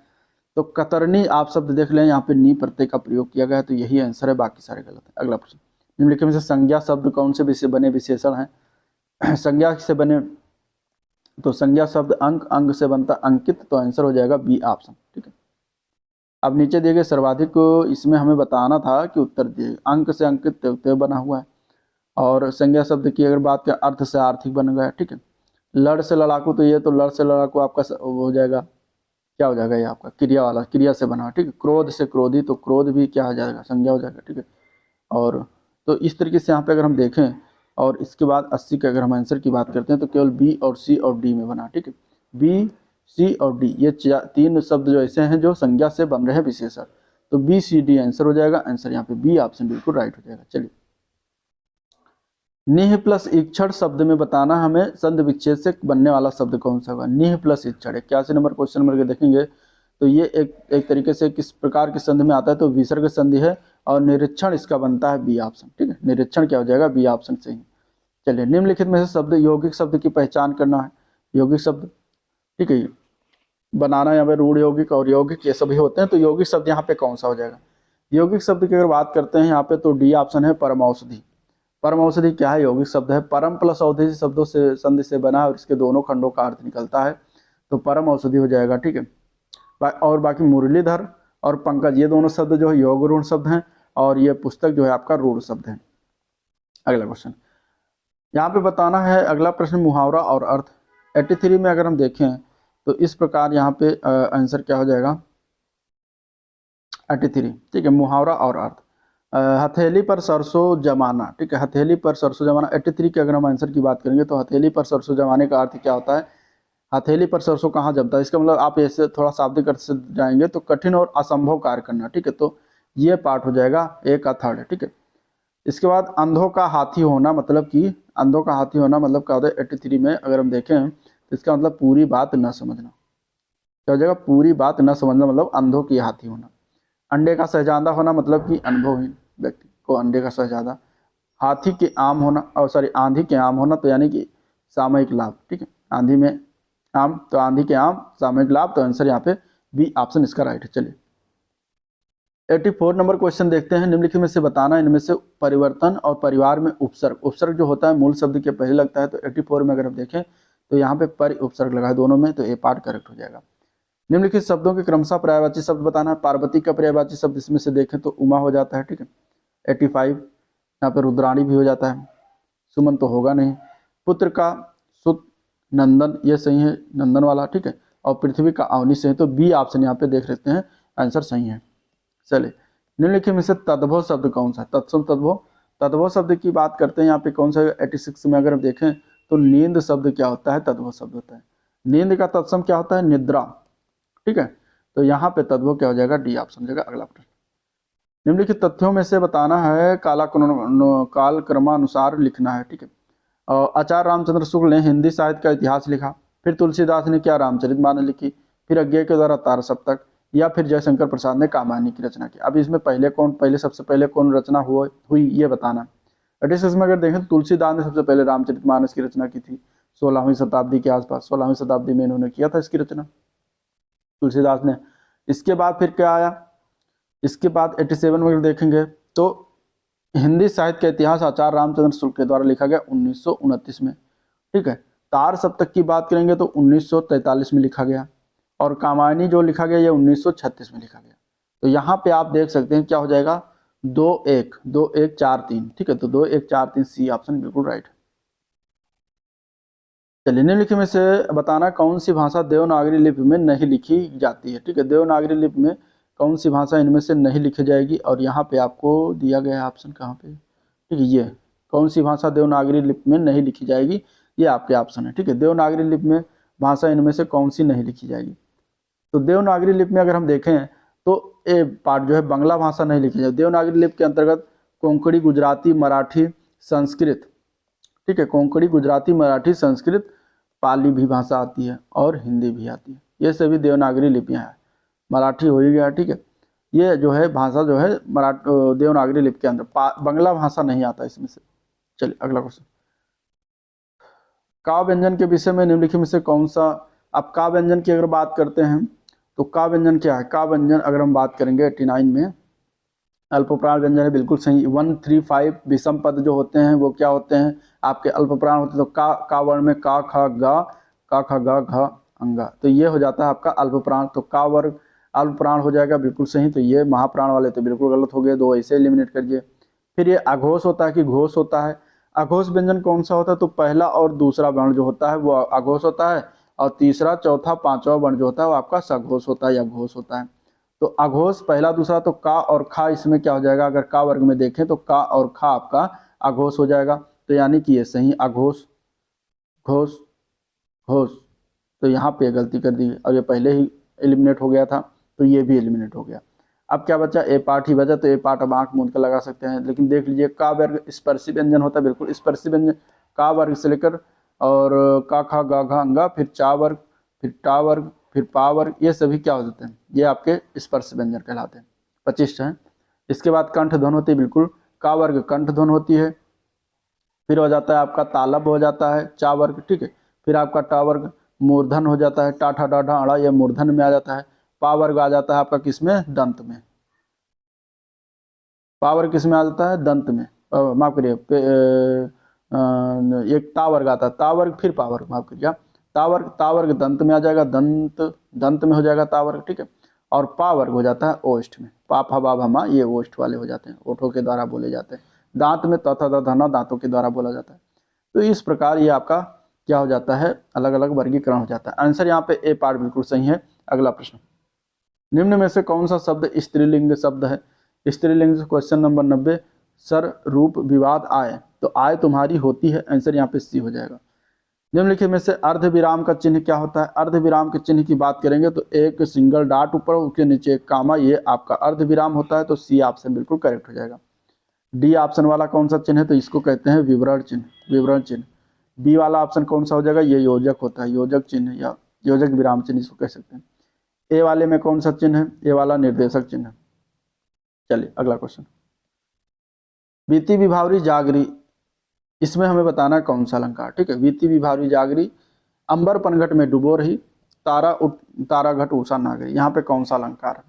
तो कतरनी आप शब्द देख लें, यहाँ पे नि प्रत्यय का प्रयोग किया गया है, तो यही आंसर है, बाकी सारे गलत है। अगला प्रश्न, निम्नलिखित में से संज्ञा शब्द कौन से बने विशेषण है? संज्ञा से बने तो संज्ञा शब्द अंक, अंग से बनता अंकित, तो आंसर हो जाएगा बी ऑप्शन। ठीक है, अब नीचे दिए गए सर्वाधिक इसमें हमें बताना था कि उत्तर दिए अंक से अंकित ते बना हुआ है, और संज्ञा शब्द की अगर बात करें अर्थ से आर्थिक बन गया। ठीक है, लड़ से लड़ाकू, तो ये तो लड़ से लड़ाकू आपका हो जाएगा, क्या हो जाएगा? ये आपका क्रिया वाला, क्रिया से बना। ठीक है, क्रोध से क्रोधी, तो क्रोध भी क्या हो जाएगा? संज्ञा हो जाएगा। ठीक है, और तो इस तरीके से यहाँ पे अगर हम देखें, और इसके बाद 80 के अगर हम आंसर की बात करते हैं तो केवल बी और सी और डी में बना। ठीक है, बी, सी और डी, ये 3 शब्द जो ऐसे हैं जो संज्ञा से बन रहे हैं विशेषण, तो बी, सी, डी आंसर हो जाएगा। आंसर यहाँ पे बी ऑप्शन बिल्कुल राइट हो जाएगा। चलिए, निह प्लस इक्षण शब्द में बताना हमें संधि विच्छेद से बनने वाला शब्द कौन सा होगा? निह प्लस इक्षण 81 नंबर क्वेश्चन नंबर के देखेंगे तो ये एक तरीके से किस प्रकार की संधि में आता है? तो विसर्ग संधि है, और निरीक्षण इसका बनता है बी ऑप्शन। ठीक है, निरीक्षण क्या हो जाएगा? बी ऑप्शन सही। चलिए, निम्नलिखित में से शब्द यौगिक शब्द की पहचान करना है। यौगिक शब्द, ठीक है, बनाना यहाँ पे रूढ़ यौगिक और यौगिक ये सभी होते हैं, तो यौगिक शब्द यहाँ पे कौन सा हो जाएगा? यौगिक शब्द की अगर बात करते हैं यहाँ पे तो डी ऑप्शन है परम औषधि। परम औषधि क्या है? यौगिक शब्द है। परम प्लस औषधि शब्दों से संधि से बना है और इसके दोनों खंडों का अर्थ निकलता है, तो परम औषधि हो जाएगा। ठीक है, और बाकी मुरलीधर और पंकज ये दोनों शब्द जो है योग ऋण शब्द हैं, और ये पुस्तक जो है आपका रूढ़ शब्द है। अगला क्वेश्चन यहाँ पे बताना है, अगला प्रश्न मुहावरा और अर्थ। 83 में अगर हम देखें तो इस प्रकार यहाँ पे आंसर क्या हो जाएगा? 83। ठीक है, मुहावरा और अर्थ। हथेली पर सरसों जमाना। ठीक है, हथेली पर सरसों जमाना 83 के अगर हम आंसर की बात करेंगे तो हथेली पर सरसों जमाने का अर्थ क्या होता है? हथेली पर सरसों कहाँ जमता है? इसका मतलब आप ऐसे थोड़ा शाब्दिक अर्थ से जाएंगे तो कठिन और असंभव कार्य करना। ठीक है, तो ये पार्ट हो जाएगा ए का थर्ड। ठीक है, इसके बाद अंधों का हाथी होना मतलब कि अंधों का हाथी होना मतलब क्या होता है 83 में अगर हम देखें तो इसका मतलब पूरी बात न समझना। क्या हो जाएगा? पूरी बात न समझना मतलब अंधों की हाथी होना। अंडे का शहजादा होना मतलब कि अनुभवहीन व्यक्ति को अंडे का शहजादा। हाथी के आम होना और सॉरी आंधी के आम होना तो यानी कि सामयिक लाभ। ठीक है, आंधी में आम तो आंधी के आम सामयिक लाभ, तो आंसर यहाँ पे बी ऑप्शन इसका राइट है। चलिए 84 नंबर क्वेश्चन देखते हैं। निम्नलिखित में से बताना इनमें से परिवर्तन और परिवार में उपसर्ग। उपसर्ग जो होता है मूल शब्द के पहले लगता है, तो 84 में अगर हम देखें तो यहाँ पे परि उपसर्ग लगा है दोनों में, तो ए पार्ट करेक्ट हो जाएगा। निम्नलिखित शब्दों के क्रमशः पर्यायवाची शब्द बताना है। पार्वती का पर्यायवाची शब्द इसमें से देखें तो उमा हो जाता है। ठीक है, 85 यहाँ पे रुद्राणी भी हो जाता है, सुमन तो होगा नहीं। पुत्र का सुत, नंदन ये सही है, नंदन वाला। ठीक है, और पृथ्वी का अवनी सही, तो बी ऑप्शन यहाँ पे देख लेते हैं आंसर सही है। चले निम्नलिखित में से तद्भव शब्द कौन सा है? तत्सम तद्भव। तद्भव शब्द की बात करते हैं यहाँ पे कौन सा? 86 में अगर हम देखें तो नींद शब्द क्या होता है? तद्भव शब्द होता है। नींद का तत्सम क्या होता है? निद्रा। ठीक है, तो यहाँ पे तद्भव क्या हो जाएगा? डी ऑप्शन हो जाएगा। अगला प्रश्न, निम्नलिखित तथ्यों में से बताना है काल क्रमानुसार लिखना है। ठीक है, आचार्य रामचंद्र शुक्ल ने हिंदी साहित्य का इतिहास लिखा, फिर तुलसीदास ने क्या रामचरितमानस लिखी, फिर अज्ञेय के द्वारा तार सप्तक, या फिर जयशंकर प्रसाद ने कामायनी की रचना की। अब इसमें सबसे पहले कौन रचना हुई ये बताना। 86 में अगर देखें तो तुलसीदास ने सबसे पहले रामचरितमानस की रचना की थी 16वीं शताब्दी के आसपास। 16वीं शताब्दी में इन्होंने किया था इसकी रचना तुलसीदास ने। इसके बाद फिर क्या आया? इसके बाद 87 में अगर देखेंगे तो हिंदी साहित्य का इतिहास आचार्य रामचंद्र शुक्ल के द्वारा लिखा गया 1929 में। ठीक है, तार सप्तक की बात करेंगे तो 1943 में लिखा गया, और कामायनी जो लिखा गया ये 1936 में लिखा गया। तो यहाँ पे आप देख सकते हैं क्या हो जाएगा? 2-1-2-1-4-3। ठीक है, तो 2-1-4-3 सी ऑप्शन बिल्कुल राइट है। चलिए निम्नलिखित में से बताना कौन सी भाषा देवनागरी लिपि में नहीं लिखी जाती है। ठीक है, देवनागरी लिपि में कौन सी भाषा इनमें से नहीं लिखी जाएगी, और यहाँ पे आपको दिया गया है ऑप्शन कहाँ पे? ठीक है, ये कौन सी भाषा देवनागरी लिपि में नहीं लिखी जाएगी, ये आपके ऑप्शन है। ठीक है, देवनागरी लिपि में भाषा इनमें से कौन सी नहीं लिखी जाएगी? तो देवनागरी लिपि में अगर हम देखें तो ए पार्ट जो है बांग्ला भाषा नहीं लिखी जाएगी। देवनागरी लिपि के अंतर्गत कोंकणी, गुजराती, मराठी, संस्कृत। ठीक है, कोंकणी, गुजराती, मराठी, संस्कृत, पाली भी भाषा आती है और हिंदी भी आती है। ये सभी देवनागरी लिपियां हैं। मराठी हो ही गया। ठीक है, ये जो है भाषा जो है देवनागरी लिपि के अंदर, बांग्ला भाषा नहीं आता इसमें से। चलिए अगला क्वेश्चन, का व्यंजन के विषय में निम्नलिखित में से कौन सा? अब का व्यंजन की अगर बात करते हैं तो का व्यंजन क्या है? का व्यंजन अगर हम बात करेंगे 89 में अल्पप्राण व्यंजन है, बिल्कुल सही। 1-3-5 विषम पद जो होते हैं वो क्या होते हैं? आपके अल्पप्राण होते हैं। तो का वर्ण में का ख गा घ अंगा, तो ये हो जाता है आपका अल्पप्राण। तो का वर्ग अल्पप्राण हो जाएगा, बिल्कुल सही। तो ये महाप्राण वाले तो बिल्कुल गलत हो गए, दो ऐसे एलिमिनेट करिए। फिर ये अघोष होता है कि घोष होता है? अघोष व्यंजन कौन सा होता है? तो पहला और दूसरा वर्ण जो होता है वो अघोष होता है, और तीसरा, चौथा, पांचवा वर्ण जो होता है वो आपका सघोष होता है या घोष होता है। तो अघोष पहला दूसरा, तो का और खा इसमें क्या हो जाएगा? अगर का वर्ग में देखें तो का और खा आपका अघोष हो जाएगा, तो यानी कि ये सही अघोष, घोष, घोष। तो यहाँ पे गलती कर दी, और ये पहले ही एलिमिनेट हो गया था, तो ये भी एलिमिनेट हो गया। अब क्या बचा? ए पार्ट ही बचा, तो ए पार्ट अब आंख मूंद कर लगा सकते हैं। लेकिन देख लीजिए का वर्ग स्पर्शी व्यंजन होता है, बिल्कुल स्पर्शी व्यंजन। का वर्ग से लेकर और का खा गा घा अंगा, फिर चा वर्ग, फिर टा वर्ग, फिर पा वर्ग, ये सभी क्या हो जाते हैं? ये आपके स्पर्श व्यंजन कहलाते हैं। 25 है। इसके बाद कंठ ध्वनि होती है, बिल्कुल का वर्ग कंठ ध्वनि होती है। फिर हो जाता है आपका तालब हो जाता है चा वर्ग। ठीक है, फिर आपका टा वर्ग मूर्धन हो जाता है, टा ठा डा ढा अड़ा, ये मूर्धन में आ जाता है। पा वर्ग आ जाता है आपका किसमें? दंत में। पा वर्ग किस में आ जाता है? दंत में। माफ करिए, एक ता वर्ग आता है, ता वर्ग फिर पा वर्ग, माफ करिए, ता वर्ग दंत में आ जाएगा, दंत में हो जाएगा ता वर्ग। ठीक है, और पा वर्ग हो जाता है ओष्ठ में। पा फा बा भमा ये ओष्ठ वाले हो जाते हैं, ओठों के द्वारा बोले जाते हैं। दांत में तथा धना दांतों के द्वारा बोला जाता है। तो इस प्रकार ये आपका क्या हो जाता है? अलग अलग वर्गीकरण हो जाता है। आंसर यहाँ पे ए पार्ट बिल्कुल सही है। अगला प्रश्न, निम्न में से कौन सा शब्द स्त्रीलिंग शब्द है? स्त्रीलिंग क्वेश्चन नंबर 90, सर रूप विवाद आय, तो आय तुम्हारी होती है, आंसर यहाँ पे सी हो जाएगा। निम्नलिखित में से अर्ध विराम का चिन्ह क्या होता है? अर्ध विराम के चिन्ह की बात करेंगे तो एक सिंगल डॉट ऊपर, उसके नीचे एक कामा, ये आपका अर्ध विराम होता है, तो सी ऑप्शन बिल्कुल करेक्ट हो जाएगा। डी ऑप्शन वाला कौन सा चिन्ह है, तो इसको कहते हैं विवरण चिन्ह, विवरण चिन्ह। बी वाला ऑप्शन कौन सा हो जाएगा, ये योजक होता है, योजक चिन्ह या योजक विराम चिन्ह इसको कह सकते हैं। ए वाले में कौन सा चिन्ह है, ए वाला निर्देशक चिन्ह। चलिए अगला क्वेश्चन, बीती विभावरी जागरी, इसमें हमें बताना है कौन सा अलंकार। ठीक है, बीती विभावरी जागरी, अंबर पनघट में डुबो रही, तारा घट उषा नागरी, यहाँ पे कौन सा अलंकार है।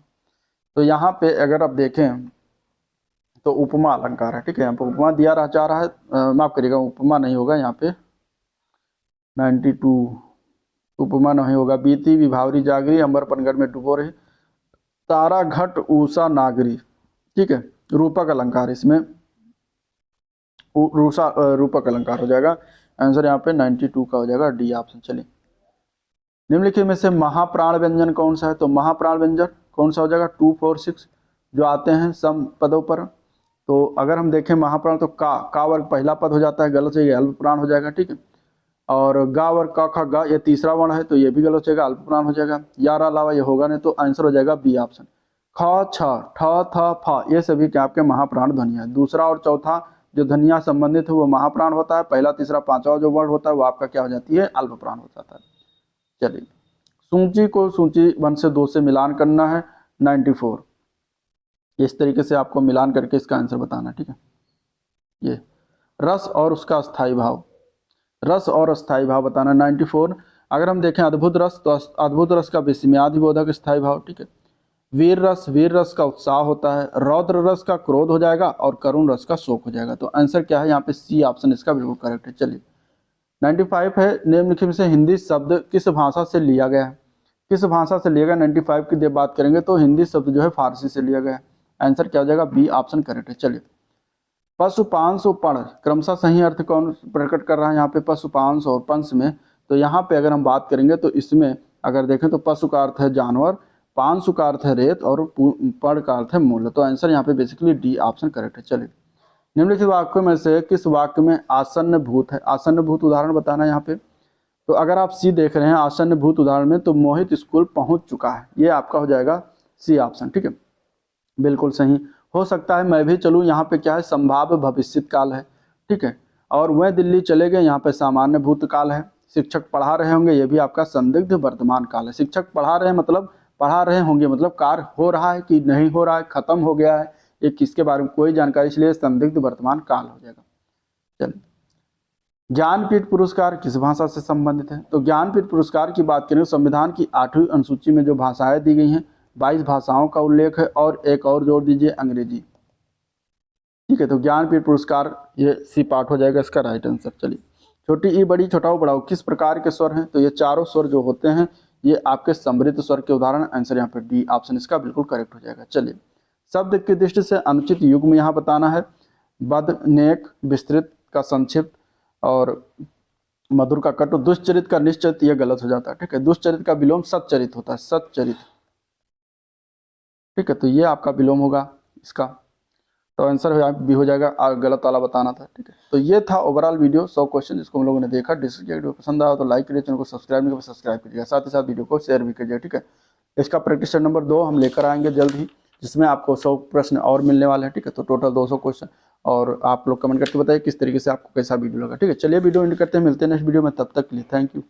तो यहाँ पे अगर आप देखें तो उपमा अलंकार है। ठीक है, यहाँ पे उपमा दिया रहा जा रहा है, माफ करिएगा उपमा नहीं होगा यहाँ पे, 92 उपमा नहीं होगा। बीती विभावरी जागरी, अंबर पनघट में डुबो रही, तारा घट उषा नागरी। ठीक है, रूपक अलंकार, इसमें रूपक अलंकार हो जाएगा। आंसर यहाँ पे 92 का हो जाएगा, डी ऑप्शन। चलिए, निम्नलिखित में से महाप्राण व्यंजन कौन सा है, तो महाप्राण व्यंजन कौन सा हो जाएगा, 2, 4, 6 जो आते हैं सम पदों पर। तो अगर हम देखें महाप्राण, तो का वर्ग पहला पद हो जाता है, गलत है, ये अल्प प्राण हो जाएगा। ठीक है, और गा वर्ग का खा गा ये तीसरा वर्ण है, तो ये भी गलत हो जाएगा, अल्प प्राण हो जाएगा। यार अलावा ये होगा नहीं, तो आंसर हो जाएगा बी ऑप्शन। ख छ ठ थ फ ये सभी क्या आपके महाप्राण ध्वनिया है। दूसरा और चौथा जो ध्वनिया संबंधित है वो महाप्राण होता है, पहला तीसरा पांचवा जो वर्ण होता है वो आपका क्या हो जाती है, अल्प प्राण हो जाता है। चलिए, सूची को सूची 1 से 2 से मिलान करना है, 94 इस तरीके से आपको मिलान करके इसका आंसर बताना। ठीक है, ये रस और उसका स्थायी भाव, रस और स्थायी भाव बताना 94। अगर हम देखें अद्भुत रस, तो अद्भुत रस का विस्मयादिबोधक स्थायी भाव। ठीक है, वीर रस का उत्साह होता है, रौद्र रस का क्रोध हो जाएगा और करुण रस का शोक हो जाएगा। तो आंसर क्या है यहाँ पे, सी ऑप्शन इसका बिल्कुल करेक्ट है। चलिए, 95 है, निम्नलिखित में से हिंदी शब्द किस भाषा से लिया गया है, किस भाषा से लिया गया। 95 की जब बात करेंगे तो हिंदी शब्द जो है फारसी से लिया गया है। आंसर क्या हो जाएगा, बी ऑप्शन करेक्ट है। चलिए, पशुपांश और पण क्रमशः सही अर्थ कौन प्रकट कर रहा है यहाँ पे, पशुपांश और पंश में। तो यहाँ पे अगर हम बात करेंगे तो इसमें अगर देखें तो पशु का अर्थ है जानवर, पांशु का अर्थ है रेत और पण का अर्थ है मूल्य। तो आंसर यहाँ पे बेसिकली डी ऑप्शन करेक्ट है। चलिए, निम्नलिखित वाक्यों में से किस वाक्य में आसन्न भूत है, आसन्न भूत उदाहरण बताना है यहाँ पे। तो अगर आप सी देख रहे हैं आसन्न भूत उदाहरण में, तो मोहित स्कूल पहुंच चुका है, ये आपका हो जाएगा सी ऑप्शन। ठीक है, बिल्कुल सही। हो सकता है मैं भी चलूँ, यहाँ पे क्या है, संभाव्य भविष्यत काल है। ठीक है, और वह दिल्ली चले गए, यहाँ पे सामान्य भूतकाल है। शिक्षक पढ़ा रहे होंगे, ये भी आपका संदिग्ध वर्तमान काल है। शिक्षक पढ़ा रहे हैं मतलब पढ़ा रहे होंगे मतलब कार्य हो रहा है कि नहीं हो रहा है, खत्म हो गया है, ये किसके बारे में कोई जानकारी, इसलिए संदिग्ध वर्तमान काल हो जाएगा। चलिए, ज्ञानपीठ पुरस्कार किस भाषा से संबंधित है। तो ज्ञानपीठ पुरस्कार की बात करें, संविधान की 8वीं अनुसूची में जो भाषाएं दी गई हैं 22 भाषाओं का उल्लेख है, और एक और जोड़ दीजिए अंग्रेजी। ठीक है, तो ज्ञानपीठ पुरस्कार ये सी पार्ट हो जाएगा इसका राइट आंसर। चलिए, छोटी ई बड़ी छोटाऊ बड़ाऊ किस प्रकार के स्वर हैं, तो ये चारों स्वर जो होते हैं ये आपके समृद्ध स्वर के उदाहरण। आंसर यहाँ पे डी ऑप्शन इसका बिल्कुल करेक्ट हो जाएगा। चलिए, शब्द की दृष्टि से अनुचित युग्म यहाँ बताना है, बद नेक विस्तृत का संक्षिप्त और मधुर का कटु। दुष्चरित का निश्चित ये गलत हो जाता है। ठीक है, दुष्चरित का विलोम सच्चरित होता है, सच्चरित। ठीक है, तो ये आपका विलोम होगा इसका, तो आंसर भी हो जाएगा, गलत वाला बताना था। ठीक है, तो ये था ओवरऑल वीडियो 100 क्वेश्चन जिसको हम लोगों ने देखा। वीडियो पसंद आया तो लाइक करिए, चैनल को सब्सक्राइब नहीं किया सब्सक्राइब कीजिएगा, साथ ही साथ वीडियो को शेयर भी कीजिए। ठीक है, इसका प्रैक्टिस सेट नंबर 2 हम लेकर आएंगे जल्द ही, जिसमें आपको 100 प्रश्न और मिलने वाले हैं। ठीक है, तो टोटल 200 क्वेश्चन, और आप लोग कमेंट करके बताइए किस तरीके से आपको कैसा वीडियो लगा। ठीक है, चलिए वीडियो एंड करते हैं, मिलते हैं नेक्स्ट वीडियो में, तब तक के लिए थैंक यू।